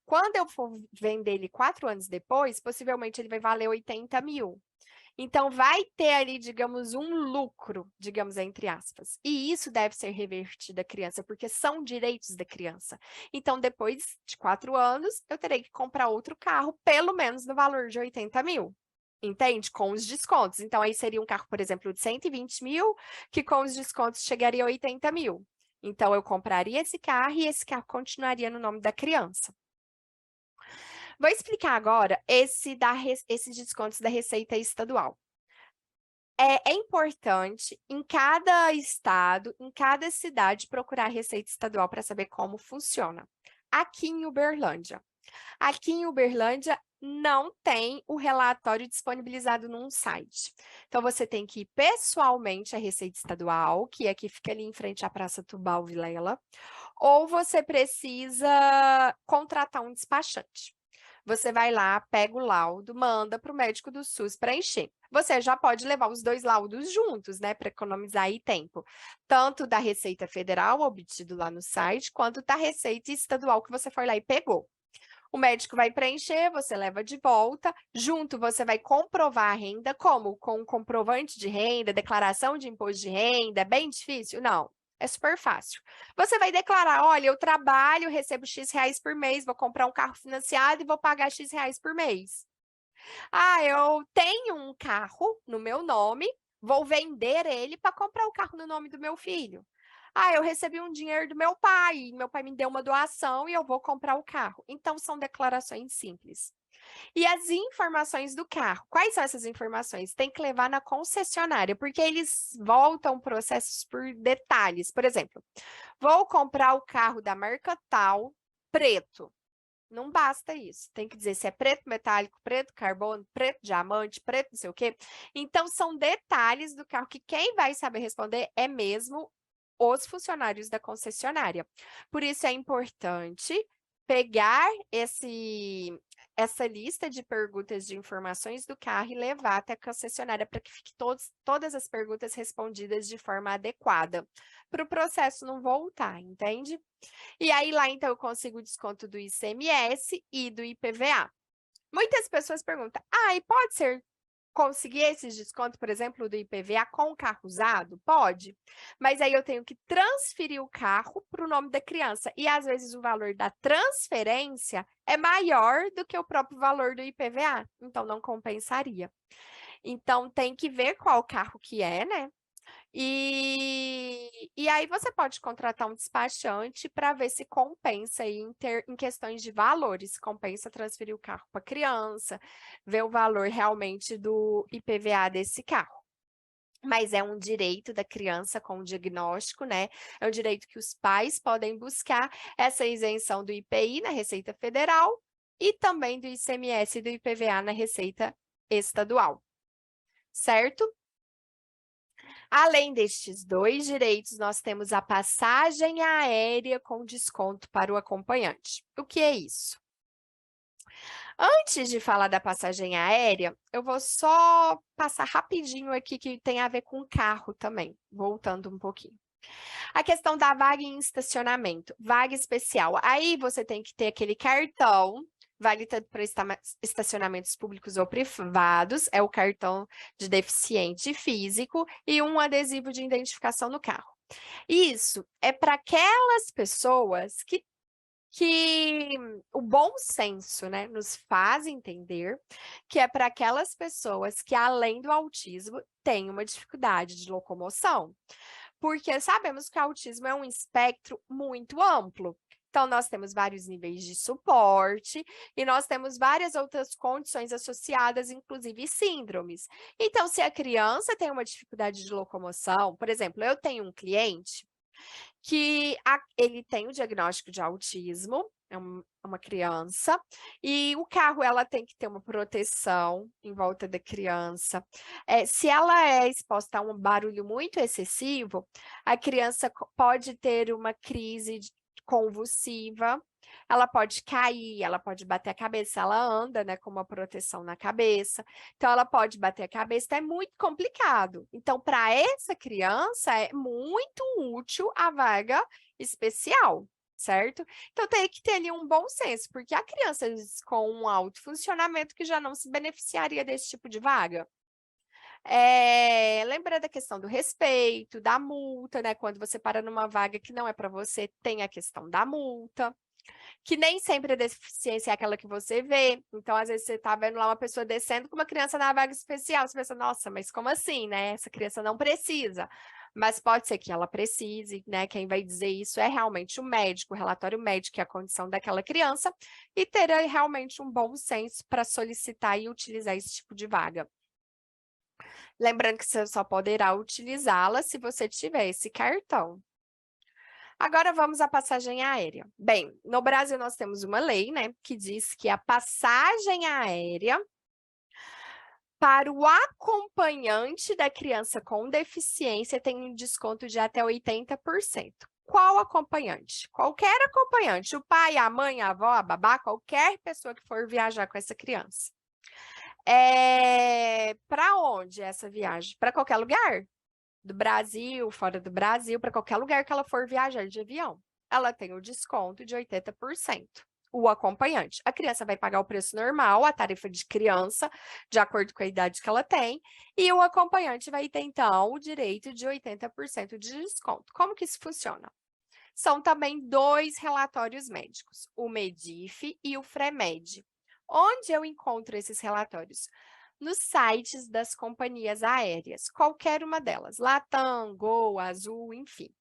Quando eu for vender ele 4 anos depois, possivelmente ele vai valer 80 mil. Então, vai ter ali, digamos, um lucro, digamos, entre aspas. E isso deve ser revertido à criança, porque são direitos da criança. Então, depois de 4 anos, eu terei que comprar outro carro, pelo menos no valor de 80 mil. Entende? Com os descontos. Então, aí seria um carro, por exemplo, de 120 mil, que com os descontos chegaria a 80 mil. Então, eu compraria esse carro e esse carro continuaria no nome da criança. Vou explicar agora esses descontos da Receita Estadual. É importante, em cada estado, em cada cidade, procurar a Receita Estadual para saber como funciona. Aqui em Uberlândia. Não tem o relatório disponibilizado num site. Então, você tem que ir pessoalmente à Receita Estadual, que aqui fica ali em frente à Praça Tubal Vilela, ou você precisa contratar um despachante. Você vai lá, pega o laudo, manda para o médico do SUS preencher. Você já pode levar os 2 laudos juntos, né, para economizar aí tempo. Tanto da Receita Federal, obtido lá no site, quanto da Receita Estadual que você foi lá e pegou. O médico vai preencher, você leva de volta. Junto, você vai comprovar a renda, como? Com comprovante de renda, declaração de imposto de renda. É bem difícil? Não. É super fácil. Você vai declarar, olha, eu trabalho, recebo X reais por mês, vou comprar um carro financiado e vou pagar X reais por mês. Ah, eu tenho um carro no meu nome, vou vender ele para comprar o carro no nome do meu filho. Ah, eu recebi um dinheiro do meu pai me deu uma doação e eu vou comprar o carro. Então, são declarações simples. E as informações do carro, quais são essas informações? Tem que levar na concessionária, porque eles voltam processos por detalhes. Por exemplo, vou comprar o carro da marca tal, preto. Não basta isso, tem que dizer se é preto metálico, preto carbono, preto diamante, preto não sei o quê. Então, são detalhes do carro que quem vai saber responder é mesmo os funcionários da concessionária. Por isso é importante pegar essa lista de perguntas de informações do carro e levar até a concessionária para que fique todas as perguntas respondidas de forma adequada, para o processo não voltar, entende? E aí lá, então, eu consigo o desconto do ICMS e do IPVA. Muitas pessoas perguntam, e pode ser conseguir esses descontos, por exemplo, do IPVA com o carro usado? Pode, mas aí eu tenho que transferir o carro para o nome da criança. E às vezes o valor da transferência é maior do que o próprio valor do IPVA, então não compensaria. Então tem que ver qual carro que é, né? E aí você pode contratar um despachante para ver se compensa aí em questões de valores, compensa transferir o carro para a criança, ver o valor realmente do IPVA desse carro. Mas é um direito da criança com o diagnóstico, né? É um direito que os pais podem buscar essa isenção do IPI na Receita Federal e também do ICMS e do IPVA na Receita Estadual, certo? Além destes 2 direitos, nós temos a passagem aérea com desconto para o acompanhante. O que é isso? Antes de falar da passagem aérea, eu vou só passar rapidinho aqui que tem a ver com carro também, voltando um pouquinho. A questão da vaga em estacionamento, vaga especial. Aí você tem que ter aquele cartão, vale tanto para estacionamentos públicos ou privados, é o cartão de deficiente físico e um adesivo de identificação no carro. Isso é para aquelas pessoas que o bom senso, né, nos faz entender que é para aquelas pessoas que, além do autismo, têm uma dificuldade de locomoção. Porque sabemos que o autismo é um espectro muito amplo. Então, nós temos vários níveis de suporte e nós temos várias outras condições associadas, inclusive síndromes. Então, se a criança tem uma dificuldade de locomoção, por exemplo, eu tenho um cliente que ele tem o diagnóstico de autismo, é uma criança, e o carro ela tem que ter uma proteção em volta da criança. Se ela é exposta a um barulho muito excessivo, a criança pode ter uma crise convulsiva, ela pode cair, ela pode bater a cabeça, ela anda, né, com uma proteção na cabeça, então ela pode bater a cabeça, então é muito complicado. Então, para essa criança, é muito útil a vaga especial, certo? Então, tem que ter ali um bom senso, porque há crianças com um alto funcionamento que já não se beneficiaria desse tipo de vaga. Lembra da questão do respeito, da multa, né? Quando você para numa vaga que não é para você, tem a questão da multa, que nem sempre a deficiência é aquela que você vê. Então, às vezes, você está vendo lá uma pessoa descendo com uma criança na vaga especial, você pensa, nossa, mas como assim, né? Essa criança não precisa. mas pode ser que ela precise, né? Quem vai dizer isso é realmente o médico, o relatório médico, que é a condição daquela criança, e ter realmente um bom senso para solicitar e utilizar esse tipo de vaga. Lembrando que você só poderá utilizá-la se você tiver esse cartão. Agora vamos à passagem aérea. Bem, no Brasil nós temos uma lei, né, que diz que a passagem aérea para o acompanhante da criança com deficiência tem um desconto de até 80%. Qual acompanhante? Qualquer acompanhante, o pai, a mãe, a avó, a babá, qualquer pessoa que for viajar com essa criança. Para onde é essa viagem? Para qualquer lugar. Do Brasil, fora do Brasil, para qualquer lugar que ela for viajar de avião. Ela tem o desconto de 80%. O acompanhante. A criança vai pagar o preço normal, a tarifa de criança, de acordo com a idade que ela tem, e o acompanhante vai ter, então, o direito de 80% de desconto. Como que isso funciona? São também 2 relatórios médicos, o MEDIF e o FREMED. Onde eu encontro esses relatórios? Nos sites das companhias aéreas, qualquer uma delas, Latam, Gol, Azul, enfim.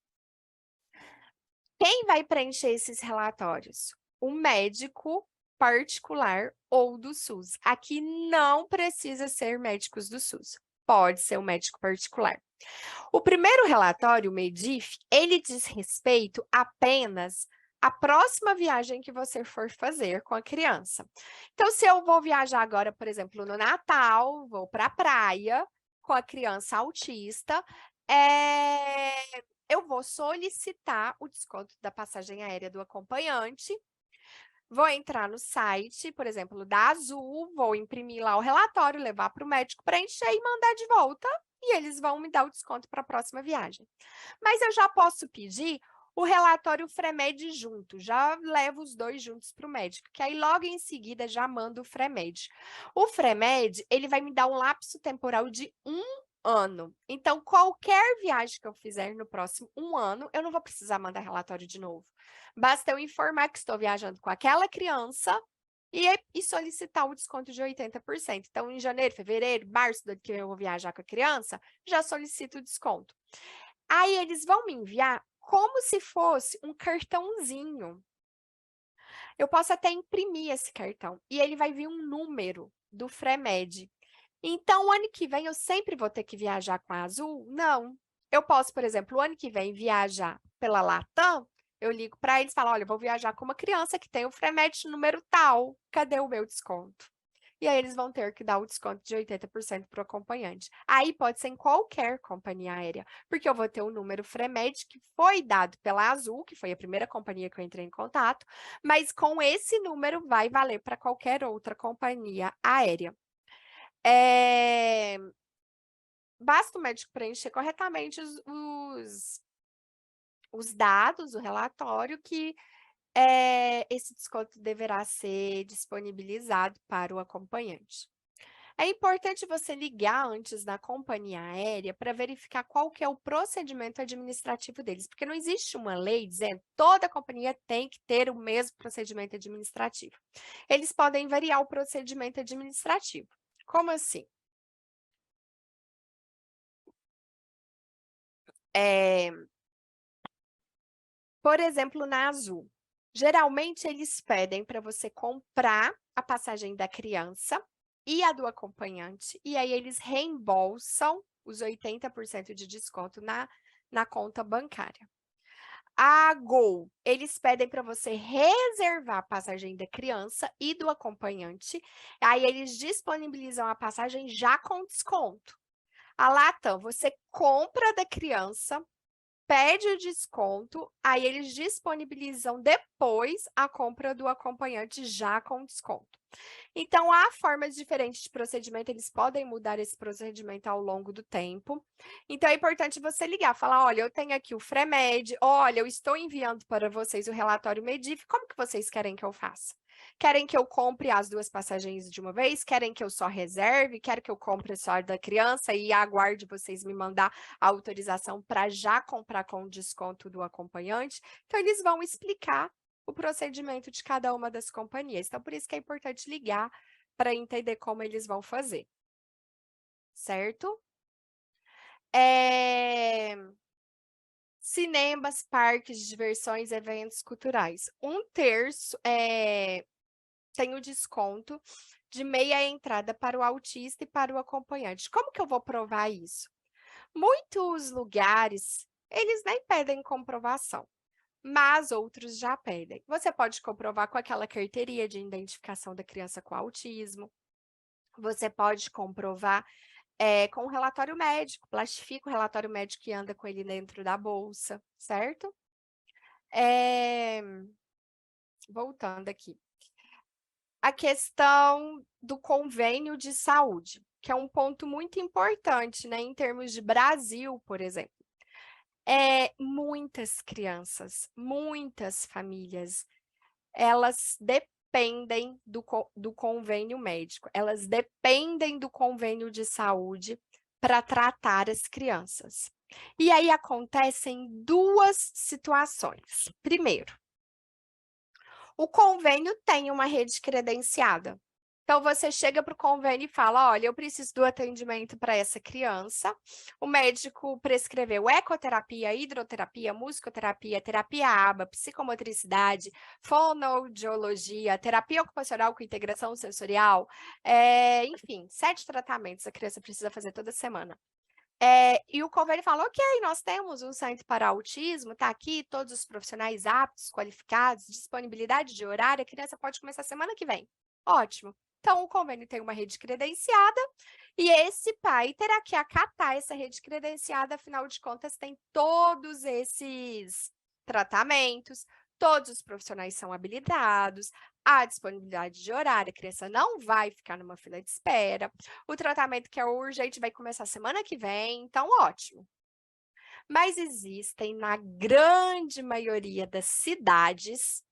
Quem vai preencher esses relatórios? O médico particular ou do SUS. Aqui não precisa ser médicos do SUS, pode ser um médico particular. O primeiro relatório, o MEDIF, ele diz respeito apenas à próxima viagem que você for fazer com a criança. Então, se eu vou viajar agora, por exemplo, no Natal, vou para a praia com a criança autista, eu vou solicitar o desconto da passagem aérea do acompanhante, vou entrar no site, por exemplo, da Azul, vou imprimir lá o relatório, levar para o médico preencher e mandar de volta, e eles vão me dar o desconto para a próxima viagem. Mas eu já posso pedir o relatório FREMED junto, já levo os 2 juntos para o médico, que aí logo em seguida já mando o FREMED. O FREMED, ele vai me dar um lapso temporal de 1 ano. Então, qualquer viagem que eu fizer no próximo 1 ano, eu não vou precisar mandar relatório de novo. Basta eu informar que estou viajando com aquela criança e solicitar o desconto de 80%. Então, em janeiro, fevereiro, março do ano que eu vou viajar com a criança, já solicito o desconto. Aí, eles vão me enviar como se fosse um cartãozinho. Eu posso até imprimir esse cartão e ele vai vir um número do FREMED. Então, o ano que vem eu sempre vou ter que viajar com a Azul? Não. Eu posso, por exemplo, o ano que vem viajar pela Latam, eu ligo para eles e falo, olha, eu vou viajar com uma criança que tem o FREMED número tal, cadê o meu desconto? E aí eles vão ter que dar o desconto de 80% para o acompanhante. Aí pode ser em qualquer companhia aérea, porque eu vou ter o número FREMED que foi dado pela Azul, que foi a primeira companhia que eu entrei em contato, mas com esse número vai valer para qualquer outra companhia aérea. Basta o médico preencher corretamente os dados, o relatório, que esse desconto deverá ser disponibilizado para o acompanhante. É importante você ligar antes da companhia aérea para verificar qual que é o procedimento administrativo deles, porque não existe uma lei dizendo que toda companhia tem que ter o mesmo procedimento administrativo. Eles podem variar o procedimento administrativo. Como assim? Por exemplo, na Azul, geralmente eles pedem para você comprar a passagem da criança e a do acompanhante, e aí eles reembolsam os 80% de desconto na conta bancária. A Gol, eles pedem para você reservar a passagem da criança e do acompanhante, aí eles disponibilizam a passagem já com desconto. A Latam, você compra da criança, pede o desconto, aí eles disponibilizam depois a compra do acompanhante já com desconto. Então, há formas diferentes de procedimento, eles podem mudar esse procedimento ao longo do tempo. Então, é importante você ligar, falar, olha, eu tenho aqui o FREMED, olha, eu estou enviando para vocês o relatório MEDIF, como que vocês querem que eu faça? Querem que eu compre as 2 passagens de uma vez? Querem que eu só reserve? Querem que eu compre só a da criança e aguarde vocês me mandar a autorização para já comprar com desconto do acompanhante? Então, eles vão explicar o procedimento de cada uma das companhias. Então, por isso que é importante ligar para entender como eles vão fazer. Certo? Cinemas, parques de diversões, eventos culturais. 1/3 tem o desconto de meia entrada para o autista e para o acompanhante. Como que eu vou provar isso? Muitos lugares, eles nem pedem comprovação, mas outros já pedem. Você pode comprovar com aquela carteirinha de identificação da criança com autismo. Você pode comprovar com o relatório médico, plastifica o relatório médico e anda com ele dentro da bolsa, certo? Voltando aqui. A questão do convênio de saúde, que é um ponto muito importante, né, em termos de Brasil, por exemplo. Muitas crianças, muitas famílias, elas dependem do convênio médico, elas dependem do convênio de saúde para tratar as crianças. E aí acontecem 2 situações. Primeiro, o convênio tem uma rede credenciada. Então, você chega para o convênio e fala, olha, eu preciso do atendimento para essa criança. O médico prescreveu ecoterapia, hidroterapia, musicoterapia, terapia ABA, psicomotricidade, fonoaudiologia, terapia ocupacional com integração sensorial, enfim, 7 tratamentos a criança precisa fazer toda semana. E o convênio fala, ok, nós temos um centro para autismo, está aqui, todos os profissionais aptos, qualificados, disponibilidade de horário, a criança pode começar semana que vem. Ótimo. Então, o convênio tem uma rede credenciada e esse pai terá que acatar essa rede credenciada, afinal de contas, tem todos esses tratamentos, todos os profissionais são habilitados, há disponibilidade de horário, a criança não vai ficar numa fila de espera, o tratamento que é urgente vai começar semana que vem, então ótimo. Mas existem, na grande maioria das cidades,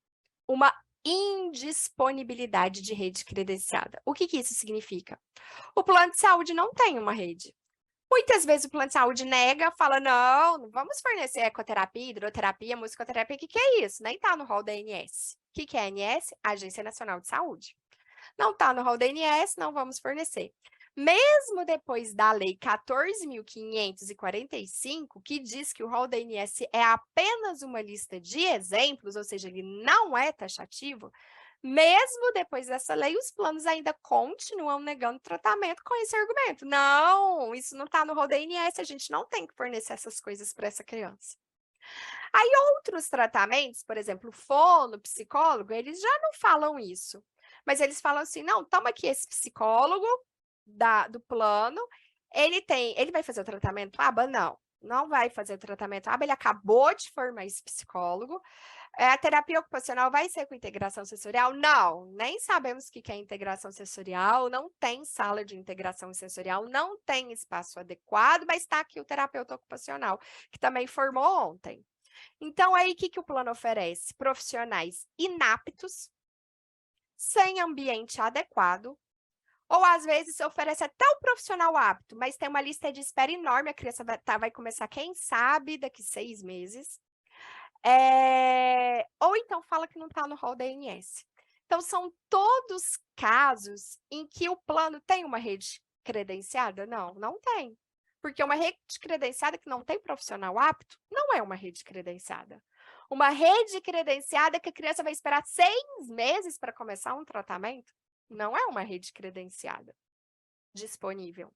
uma indisponibilidade de rede credenciada. O que isso significa? O plano de saúde não tem uma rede. Muitas vezes o plano de saúde nega, fala, não vamos fornecer ecoterapia, hidroterapia, musicoterapia, o que é isso? Nem está no rol da ANS. O que é a ANS? Agência Nacional de Saúde. Não está no rol da ANS, não vamos fornecer. Mesmo depois da Lei 14.545, que diz que o rol da ANS é apenas uma lista de exemplos, ou seja, ele não é taxativo, mesmo depois dessa lei, os planos ainda continuam negando tratamento com esse argumento. Não, isso não está no rol da ANS, a gente não tem que fornecer essas coisas para essa criança. Aí outros tratamentos, por exemplo, fono, psicólogo, eles já não falam isso. Mas eles falam assim, não, toma aqui esse psicólogo do plano, ele vai fazer o tratamento ABA? Não vai fazer o tratamento ABA, ele acabou de formar esse psicólogo. A terapia ocupacional vai ser com integração sensorial? Não, nem sabemos o que é integração sensorial, não tem sala de integração sensorial, não tem espaço adequado, mas está aqui o terapeuta ocupacional, que também formou ontem. Então, aí, o que o plano oferece? Profissionais inaptos, sem ambiente adequado, ou às vezes oferece até um profissional apto, mas tem uma lista de espera enorme, a criança vai começar, quem sabe, daqui 6 meses. Ou então fala que não está no rol da ANS. Então, são todos casos em que o plano tem uma rede credenciada? Não tem. Porque uma rede credenciada que não tem profissional apto, não é uma rede credenciada. Uma rede credenciada que a criança vai esperar 6 meses para começar um tratamento, não é uma rede credenciada disponível.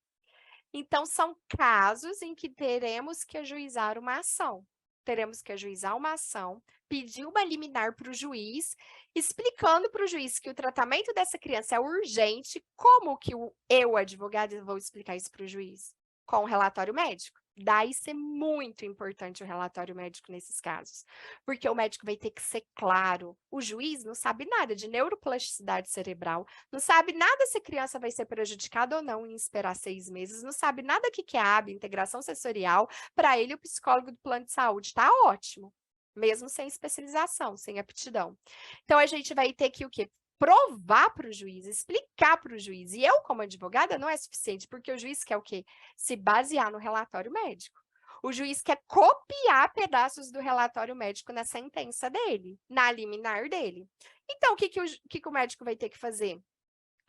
Então, são casos em que teremos que ajuizar uma ação. Teremos que ajuizar uma ação, pedir uma liminar para o juiz, explicando para o juiz que o tratamento dessa criança é urgente. Como que eu, advogada, vou explicar isso para o juiz? Com o relatório médico. Daí ser muito importante o relatório médico nesses casos, porque o médico vai ter que ser claro. O juiz não sabe nada de neuroplasticidade cerebral, não sabe nada se a criança vai ser prejudicada ou não em esperar 6 meses, não sabe nada o que é ABA, integração sensorial. Para ele, o psicólogo do plano de saúde está ótimo, mesmo sem especialização, sem aptidão. Então, a gente vai ter que o quê? Provar para o juiz, explicar para o juiz. E eu, como advogada, não é suficiente, porque o juiz quer o quê? Se basear no relatório médico. O juiz quer copiar pedaços do relatório médico na sentença dele, na liminar dele. Então, o que o médico vai ter que fazer?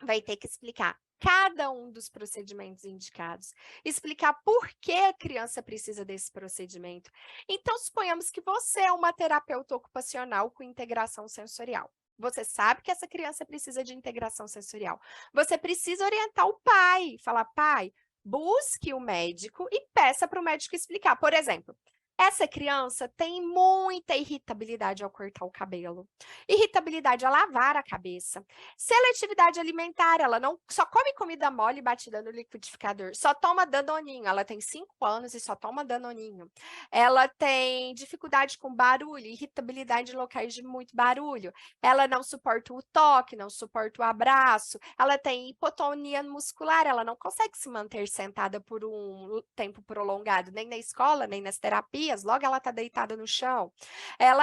vai ter que explicar cada um dos procedimentos indicados, explicar por que a criança precisa desse procedimento. Então, suponhamos que você é uma terapeuta ocupacional com integração sensorial. Você sabe que essa criança precisa de integração sensorial. Você precisa orientar o pai, falar, pai, busque o médico e peça para o médico explicar. Por exemplo, essa criança tem muita irritabilidade ao cortar o cabelo, irritabilidade a lavar a cabeça, seletividade alimentar, ela não só come comida mole batida no liquidificador, só toma danoninho, ela tem 5 anos e só toma danoninho. Ela tem dificuldade com barulho, irritabilidade em locais de muito barulho, ela não suporta o toque, não suporta o abraço, ela tem hipotonia muscular, ela não consegue se manter sentada por um tempo prolongado, nem na escola, nem nas terapias, logo ela está deitada no chão.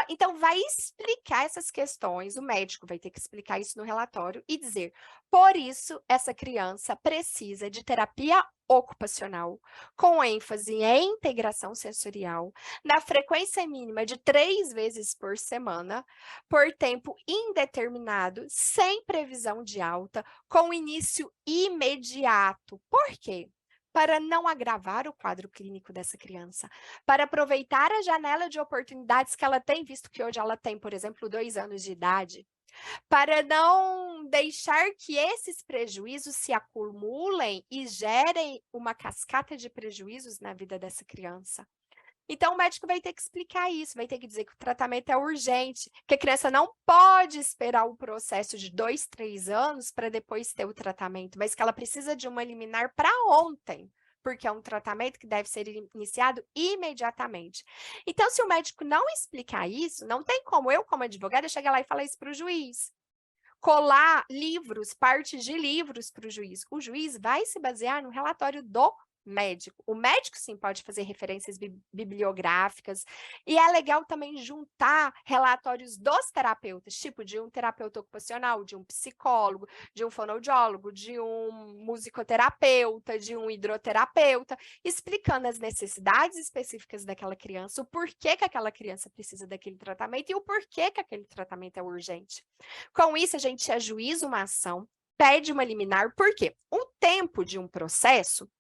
Então, vai explicar essas questões, o médico vai ter que explicar isso no relatório e dizer, por isso, essa criança precisa de terapia ocupacional, com ênfase em integração sensorial, na frequência mínima de 3 vezes por semana, por tempo indeterminado, sem previsão de alta, com início imediato. Por quê? Para não agravar o quadro clínico dessa criança, para aproveitar a janela de oportunidades que ela tem, visto que hoje ela tem, por exemplo, 2 anos de idade, para não deixar que esses prejuízos se acumulem e gerem uma cascata de prejuízos na vida dessa criança. Então, o médico vai ter que explicar isso, vai ter que dizer que o tratamento é urgente, que a criança não pode esperar o processo de 2, 3 anos para depois ter o tratamento, mas que ela precisa de uma liminar para ontem, porque é um tratamento que deve ser iniciado imediatamente. Então, se o médico não explicar isso, não tem como eu, como advogada, chegar lá e falar isso para o juiz. Colar livros, partes de livros para o juiz. O juiz vai se basear no relatório do médico. O médico, sim, pode fazer referências bibliográficas, e é legal também juntar relatórios dos terapeutas, tipo de um terapeuta ocupacional, de um psicólogo, de um fonoaudiólogo, de um musicoterapeuta, de um hidroterapeuta, explicando as necessidades específicas daquela criança, o porquê que aquela criança precisa daquele tratamento e o porquê que aquele tratamento é urgente. Com isso, a gente ajuiza uma ação, pede uma liminar, por quê? O tempo de um processo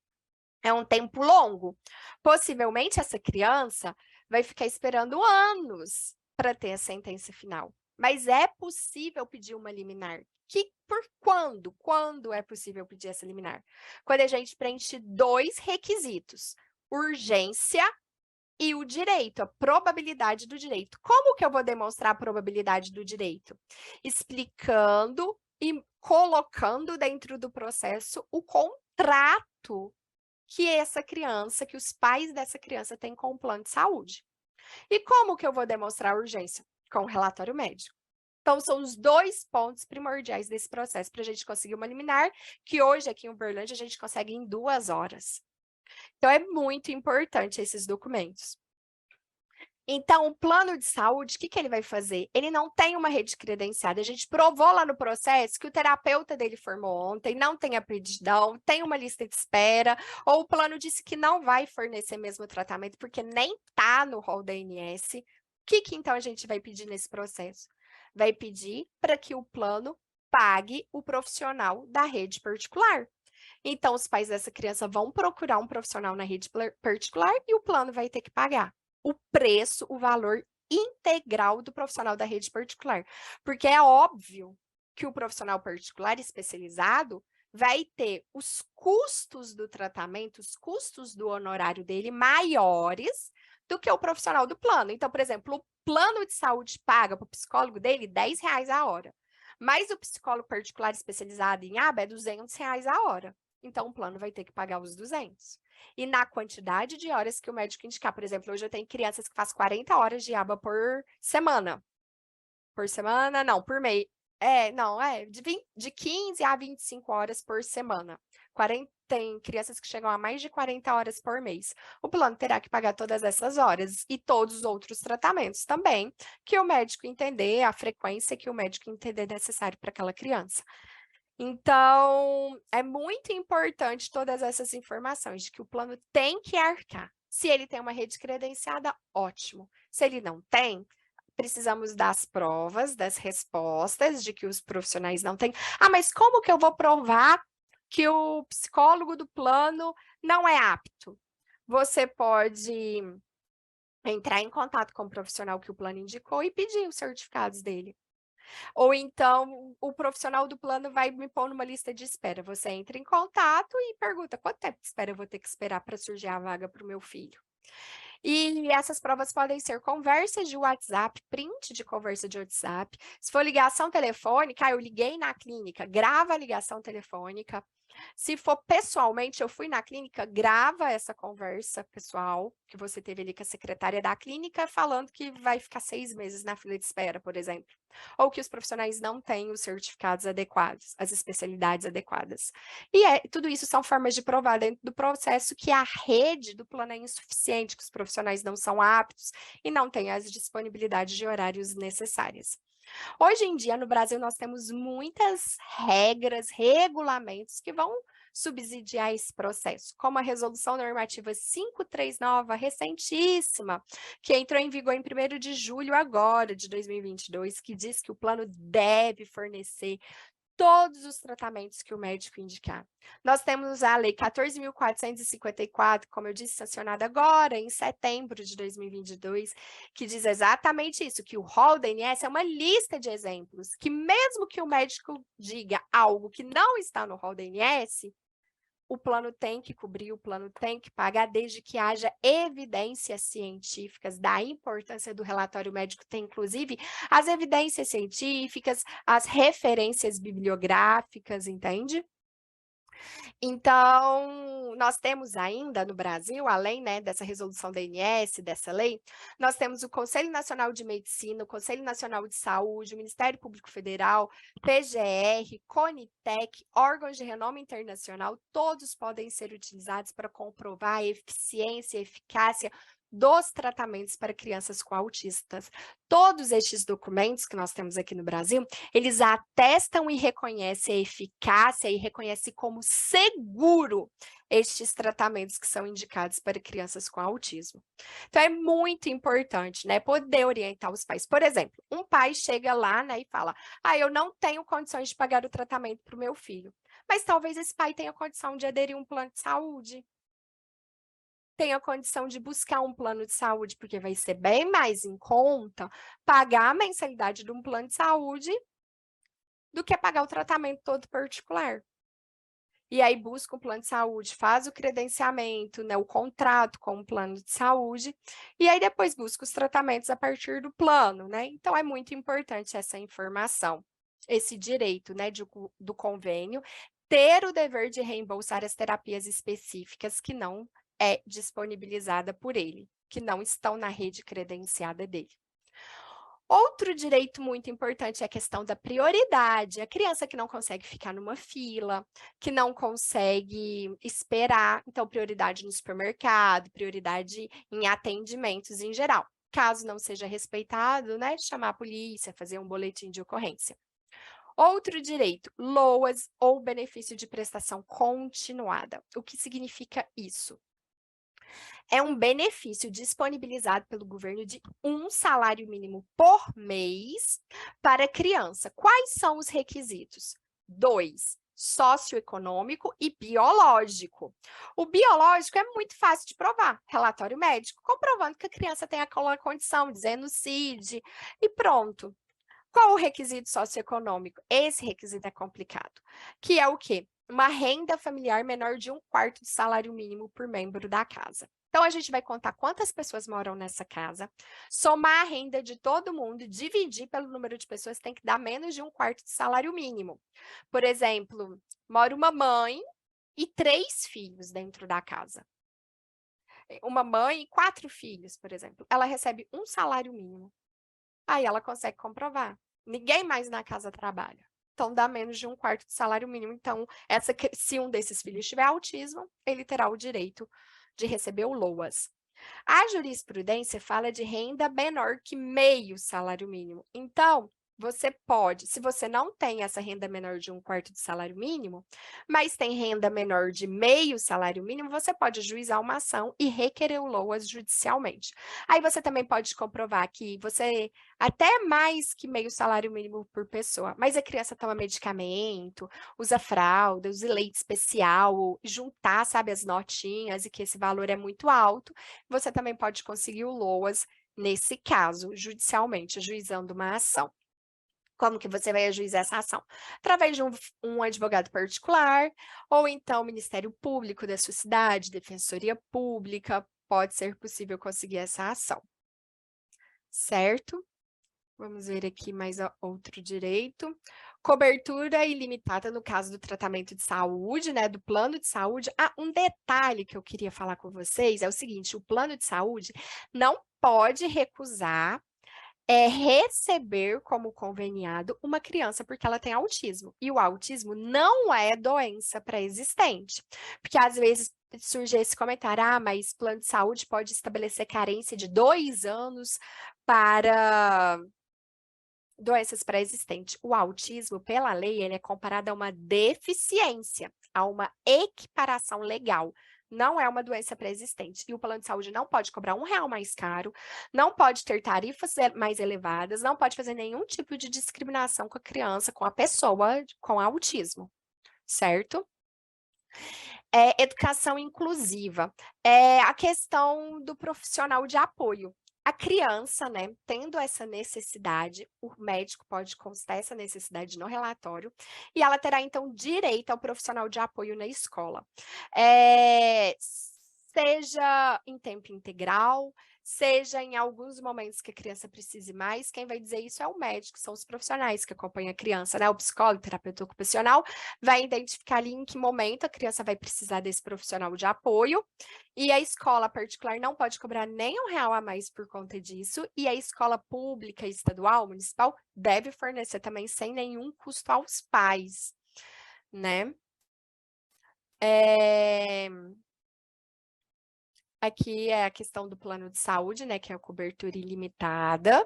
é um tempo longo. Possivelmente, essa criança vai ficar esperando anos para ter a sentença final. Mas é possível pedir uma liminar. Por quando? Quando é possível pedir essa liminar? Quando a gente preenche 2 requisitos: urgência e o direito, a probabilidade do direito. Como que eu vou demonstrar a probabilidade do direito? Explicando e colocando dentro do processo o contrato que essa criança, que os pais dessa criança têm com o plano de saúde. E como que eu vou demonstrar a urgência? Com o relatório médico. Então, são os 2 pontos primordiais desse processo para a gente conseguir uma liminar, que hoje aqui em Uberlândia a gente consegue em 2 horas. Então, é muito importante esses documentos. Então, o plano de saúde, o que ele vai fazer? Ele não tem uma rede credenciada. A gente provou lá no processo que o terapeuta dele formou ontem, não tem aptidão, tem uma lista de espera, ou o plano disse que não vai fornecer mesmo tratamento, porque nem está no rol da ANS. O que então a gente vai pedir nesse processo? Vai pedir para que o plano pague o profissional da rede particular. Então, os pais dessa criança vão procurar um profissional na rede particular e o plano vai ter que pagar o preço, o valor integral do profissional da rede particular. Porque é óbvio que o profissional particular especializado vai ter os custos do tratamento, os custos do honorário dele maiores do que o profissional do plano. Então, por exemplo, o plano de saúde paga para o psicólogo dele R$10 a hora, mas o psicólogo particular especializado em aba é R$200 a hora. Então, o plano vai ter que pagar os 200. E na quantidade de horas que o médico indicar, por exemplo, hoje eu tenho crianças que fazem 40 horas de aba por semana. Por semana? Não, por mês. De 15 a 25 horas por semana. Tem crianças que chegam a mais de 40 horas por mês. O plano terá que pagar todas essas horas e todos os outros tratamentos também, que o médico entender, a frequência que o médico entender necessário para aquela criança. Então, é muito importante todas essas informações, de que o plano tem que arcar. Se ele tem uma rede credenciada, ótimo. Se ele não tem, precisamos das provas, das respostas de que os profissionais não têm. Ah, mas como que eu vou provar que o psicólogo do plano não é apto? Você pode entrar em contato com o profissional que o plano indicou e pedir os certificados dele. Ou então, o profissional do plano vai me pôr numa lista de espera. Você entra em contato e pergunta: quanto tempo de espera eu vou ter que esperar para surgir a vaga para o meu filho? E essas provas podem ser conversas de WhatsApp, print de conversa de WhatsApp. Se for ligação telefônica, eu liguei na clínica, grava a ligação telefônica. Se for pessoalmente, eu fui na clínica, grava essa conversa pessoal que você teve ali com a secretária da clínica, falando que vai ficar 6 meses na fila de espera, por exemplo. Ou que os profissionais não têm os certificados adequados, as especialidades adequadas. E tudo isso são formas de provar dentro do processo que a rede do plano é insuficiente, que os profissionais não são aptos e não têm as disponibilidades de horários necessárias. Hoje em dia, no Brasil, nós temos muitas regras, regulamentos que vão subsidiar esse processo, como a Resolução Normativa 539, recentíssima, que entrou em vigor em 1º de julho agora, de 2022, que diz que o plano deve fornecer todos os tratamentos que o médico indicar. Nós temos a Lei 14.454, como eu disse, sancionada agora, em setembro de 2022, que diz exatamente isso, que o rol da ANS é uma lista de exemplos, que mesmo que o médico diga algo que não está no rol da ANS, o plano tem que cobrir, o plano tem que pagar, desde que haja evidências científicas da importância do relatório médico, tem inclusive as evidências científicas, as referências bibliográficas, entende? Então, nós temos ainda no Brasil, além, né, dessa resolução da ANS, dessa lei, nós temos o Conselho Nacional de Medicina, o Conselho Nacional de Saúde, o Ministério Público Federal, PGR, Conitec, órgãos de renome internacional, todos podem ser utilizados para comprovar a eficiência e eficácia dos tratamentos para crianças com autistas. Todos estes documentos que nós temos aqui no Brasil, eles atestam e reconhecem a eficácia e reconhecem como seguro estes tratamentos que são indicados para crianças com autismo. Então, é muito importante, né, poder orientar os pais. Por exemplo, um pai chega lá, né, e fala: eu não tenho condições de pagar o tratamento para o meu filho. Mas talvez esse pai tenha condição de aderir a um plano de saúde, tenha condição de buscar um plano de saúde, porque vai ser bem mais em conta pagar a mensalidade de um plano de saúde do que pagar o tratamento todo particular. E aí busca um plano de saúde, faz o credenciamento, né, o contrato com o plano de saúde, e aí depois busca os tratamentos a partir do plano, né? Então, é muito importante essa informação, esse direito, né, do convênio, ter o dever de reembolsar as terapias específicas que não é disponibilizada por ele, que não estão na rede credenciada dele. Outro direito muito importante é a questão da prioridade. A criança que não consegue ficar numa fila, que não consegue esperar, então prioridade no supermercado, prioridade em atendimentos em geral. Caso não seja respeitado, né, chamar a polícia, fazer um boletim de ocorrência. Outro direito, LOAS ou benefício de prestação continuada. O que significa isso? É um benefício disponibilizado pelo governo de um salário mínimo por mês para criança. Quais são os requisitos? 2, socioeconômico e biológico. O biológico é muito fácil de provar, relatório médico, comprovando que a criança tem aquela condição, dizendo CID, e pronto. Qual o requisito socioeconômico? Esse requisito é complicado, que é o quê? Uma renda familiar menor de 1/4 do salário mínimo por membro da casa. Então, a gente vai contar quantas pessoas moram nessa casa, somar a renda de todo mundo, dividir pelo número de pessoas, tem que dar menos de 1/4 do salário mínimo. Por exemplo, mora uma mãe e 3 filhos dentro da casa. Uma mãe e 4 filhos, por exemplo. Ela recebe um salário mínimo. Aí ela consegue comprovar. Ninguém mais na casa trabalha. Então, dá menos de 1/4 do salário mínimo. Então, se um desses filhos tiver autismo, ele terá o direito de receber o LOAS. A jurisprudência fala de renda menor que meio salário mínimo. Então, você pode, se você não tem essa renda menor de 1/4 do salário mínimo, mas tem renda menor de meio salário mínimo, você pode ajuizar uma ação e requerer o LOAS judicialmente. Aí você também pode comprovar que você até mais que meio salário mínimo por pessoa, mas a criança toma medicamento, usa fralda, usa leite especial, juntar, sabe, as notinhas e que esse valor é muito alto, você também pode conseguir o LOAS nesse caso, judicialmente, ajuizando uma ação. Como que você vai ajuizar essa ação? Através de um advogado particular, ou então o Ministério Público da sua cidade, Defensoria Pública, pode ser possível conseguir essa ação. Certo? Vamos ver aqui mais outro direito. Cobertura ilimitada no caso do tratamento de saúde, né, do plano de saúde. Ah, um detalhe que eu queria falar com vocês é o seguinte, o plano de saúde não pode recusar receber como conveniado uma criança porque ela tem autismo. E o autismo não é doença pré-existente. Porque às vezes surge esse comentário, ah, mas plano de saúde pode estabelecer carência de 2 anos para doenças pré-existentes. O autismo, pela lei, ele é comparado a uma deficiência, a uma equiparação legal. Não é uma doença pré-existente. E o plano de saúde não pode cobrar R$ 1 mais caro, não pode ter tarifas mais elevadas, não pode fazer nenhum tipo de discriminação com a criança, com a pessoa com autismo, certo? Educação inclusiva. A questão do profissional de apoio. A criança, né, tendo essa necessidade, o médico pode constar essa necessidade no relatório e ela terá, então, direito ao profissional de apoio na escola. Seja em tempo integral, seja em alguns momentos que a criança precise mais, quem vai dizer isso é o médico, são os profissionais que acompanham a criança, né? O psicólogo, o terapeuta ocupacional, vai identificar ali em que momento a criança vai precisar desse profissional de apoio, e a escola particular não pode cobrar nem R$ 1 a mais por conta disso, e a escola pública, estadual, municipal, deve fornecer também sem nenhum custo aos pais, né? Aqui é a questão do plano de saúde, né, que é a cobertura ilimitada.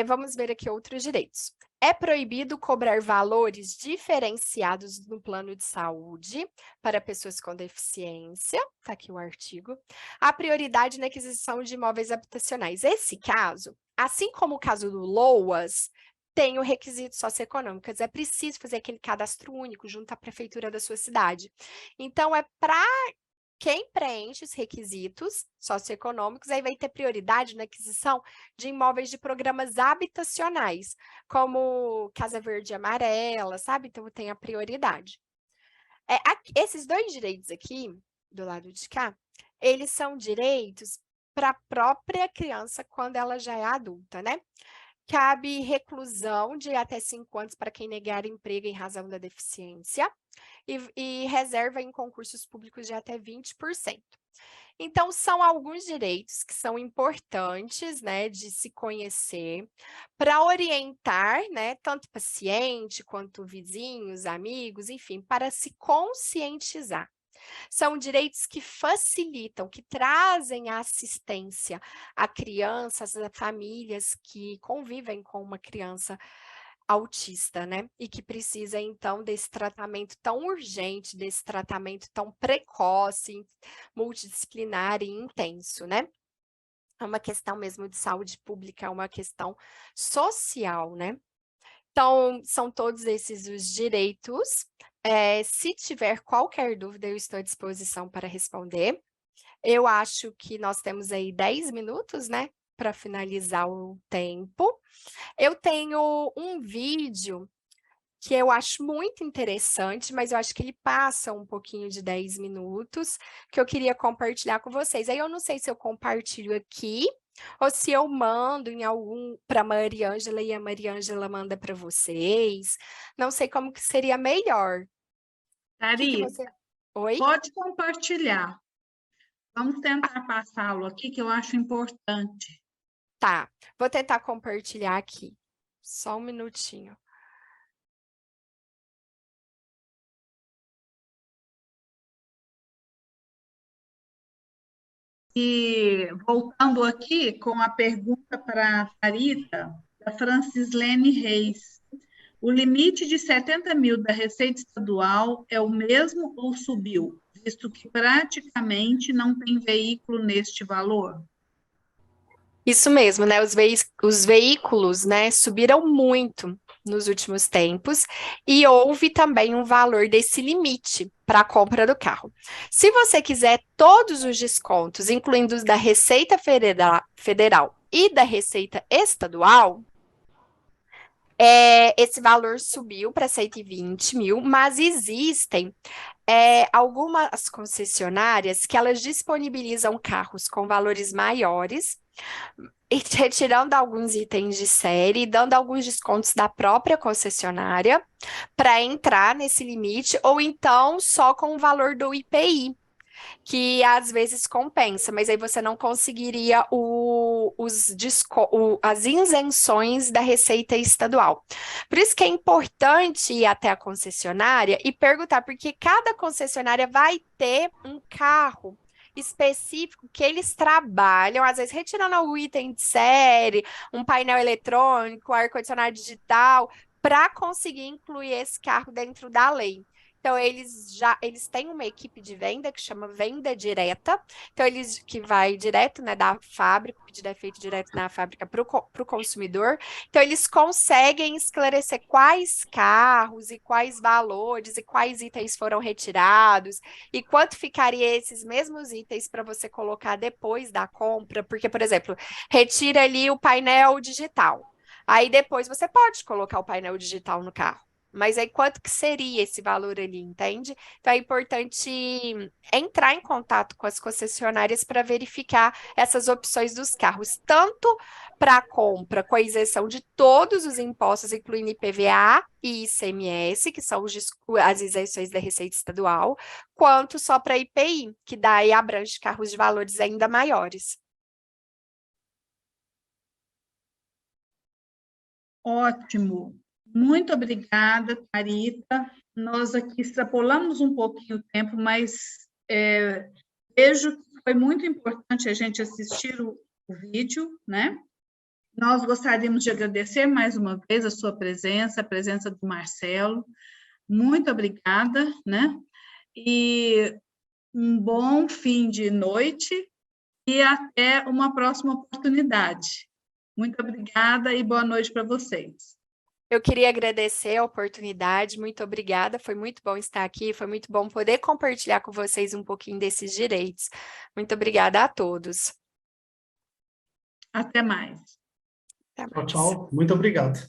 Vamos ver aqui outros direitos. É proibido cobrar valores diferenciados no plano de saúde para pessoas com deficiência, está aqui o artigo. A prioridade na aquisição de imóveis habitacionais. Esse caso, assim como o caso do LOAS, tem o requisito socioeconômico, é preciso fazer aquele cadastro único junto à prefeitura da sua cidade. Então, é para quem preenche os requisitos socioeconômicos, aí vai ter prioridade na aquisição de imóveis de programas habitacionais, como Casa Verde e Amarela, sabe? Então, tem a prioridade. Esses 2 direitos aqui, do lado de cá, eles são direitos para a própria criança quando ela já é adulta, né? Cabe reclusão de até 5 anos para quem negar emprego em razão da deficiência e reserva em concursos públicos de até 20%. Então, são alguns direitos que são importantes, né, de se conhecer para orientar, né, tanto o paciente quanto vizinhos, amigos, enfim, para se conscientizar. São direitos que facilitam, que trazem a assistência a crianças, a famílias que convivem com uma criança autista, né? E que precisa, então, desse tratamento tão urgente, desse tratamento tão precoce, multidisciplinar e intenso, né? É uma questão mesmo de saúde pública, é uma questão social, né? Então, são todos esses os direitos. Se tiver qualquer dúvida, eu estou à disposição para responder. Eu acho que nós temos aí 10 minutos, né, para finalizar o tempo. Eu tenho um vídeo que eu acho muito interessante, mas eu acho que ele passa um pouquinho de 10 minutos, que eu queria compartilhar com vocês. Aí eu não sei se eu compartilho aqui, ou se eu mando em algum para a Mariângela e a Mariângela manda para vocês. Não sei como que seria melhor. Tari, você... Oi? pode compartilhar. Vamos tentar passá-lo aqui, que eu acho importante. Tá, vou tentar compartilhar aqui. Só um minutinho. E voltando aqui com a pergunta para a Tharita, da Francislene Reis. O limite de 70 mil da Receita Estadual é o mesmo ou subiu, visto que praticamente não tem veículo neste valor? Isso mesmo, né? Os veículos, né, subiram muito nos últimos tempos e houve também um valor desse limite para a compra do carro. Se você quiser todos os descontos, incluindo os da Receita Federal e da Receita Estadual, esse valor subiu para 120 mil, mas existem algumas concessionárias que elas disponibilizam carros com valores maiores, e retirando alguns itens de série, dando alguns descontos da própria concessionária para entrar nesse limite, ou então só com o valor do IPI, que às vezes compensa, mas aí você não conseguiria as isenções da Receita Estadual. Por isso que é importante ir até a concessionária e perguntar, porque cada concessionária vai ter um carro específico que eles trabalham, às vezes retirando algum item de série, um painel eletrônico, ar-condicionado digital, para conseguir incluir esse carro dentro da lei. Então, eles têm uma equipe de venda que chama venda direta. Então, que vai direto, né, da fábrica, o pedido é feito direto na fábrica para o consumidor. Então, eles conseguem esclarecer quais carros e quais valores e quais itens foram retirados e quanto ficaria esses mesmos itens para você colocar depois da compra. Porque, por exemplo, retira ali o painel digital. Aí depois você pode colocar o painel digital no carro. Mas aí quanto que seria esse valor ali, entende? Então é importante entrar em contato com as concessionárias para verificar essas opções dos carros, tanto para a compra com a isenção de todos os impostos, incluindo IPVA e ICMS, que são as isenções da Receita Estadual, quanto só para IPI, que daí abrange carros de valores ainda maiores. Ótimo. Muito obrigada, Tharita. Nós aqui extrapolamos um pouquinho o tempo, mas vejo que foi muito importante a gente assistir o vídeo, né? Nós gostaríamos de agradecer mais uma vez a sua presença, a presença do Marcelo. Muito obrigada, né? E um bom fim de noite e até uma próxima oportunidade. Muito obrigada e boa noite para vocês. Eu queria agradecer a oportunidade, muito obrigada, foi muito bom estar aqui, foi muito bom poder compartilhar com vocês um pouquinho desses direitos. Muito obrigada a todos. Até mais. Até Tchau, mais. tchau. Muito obrigado.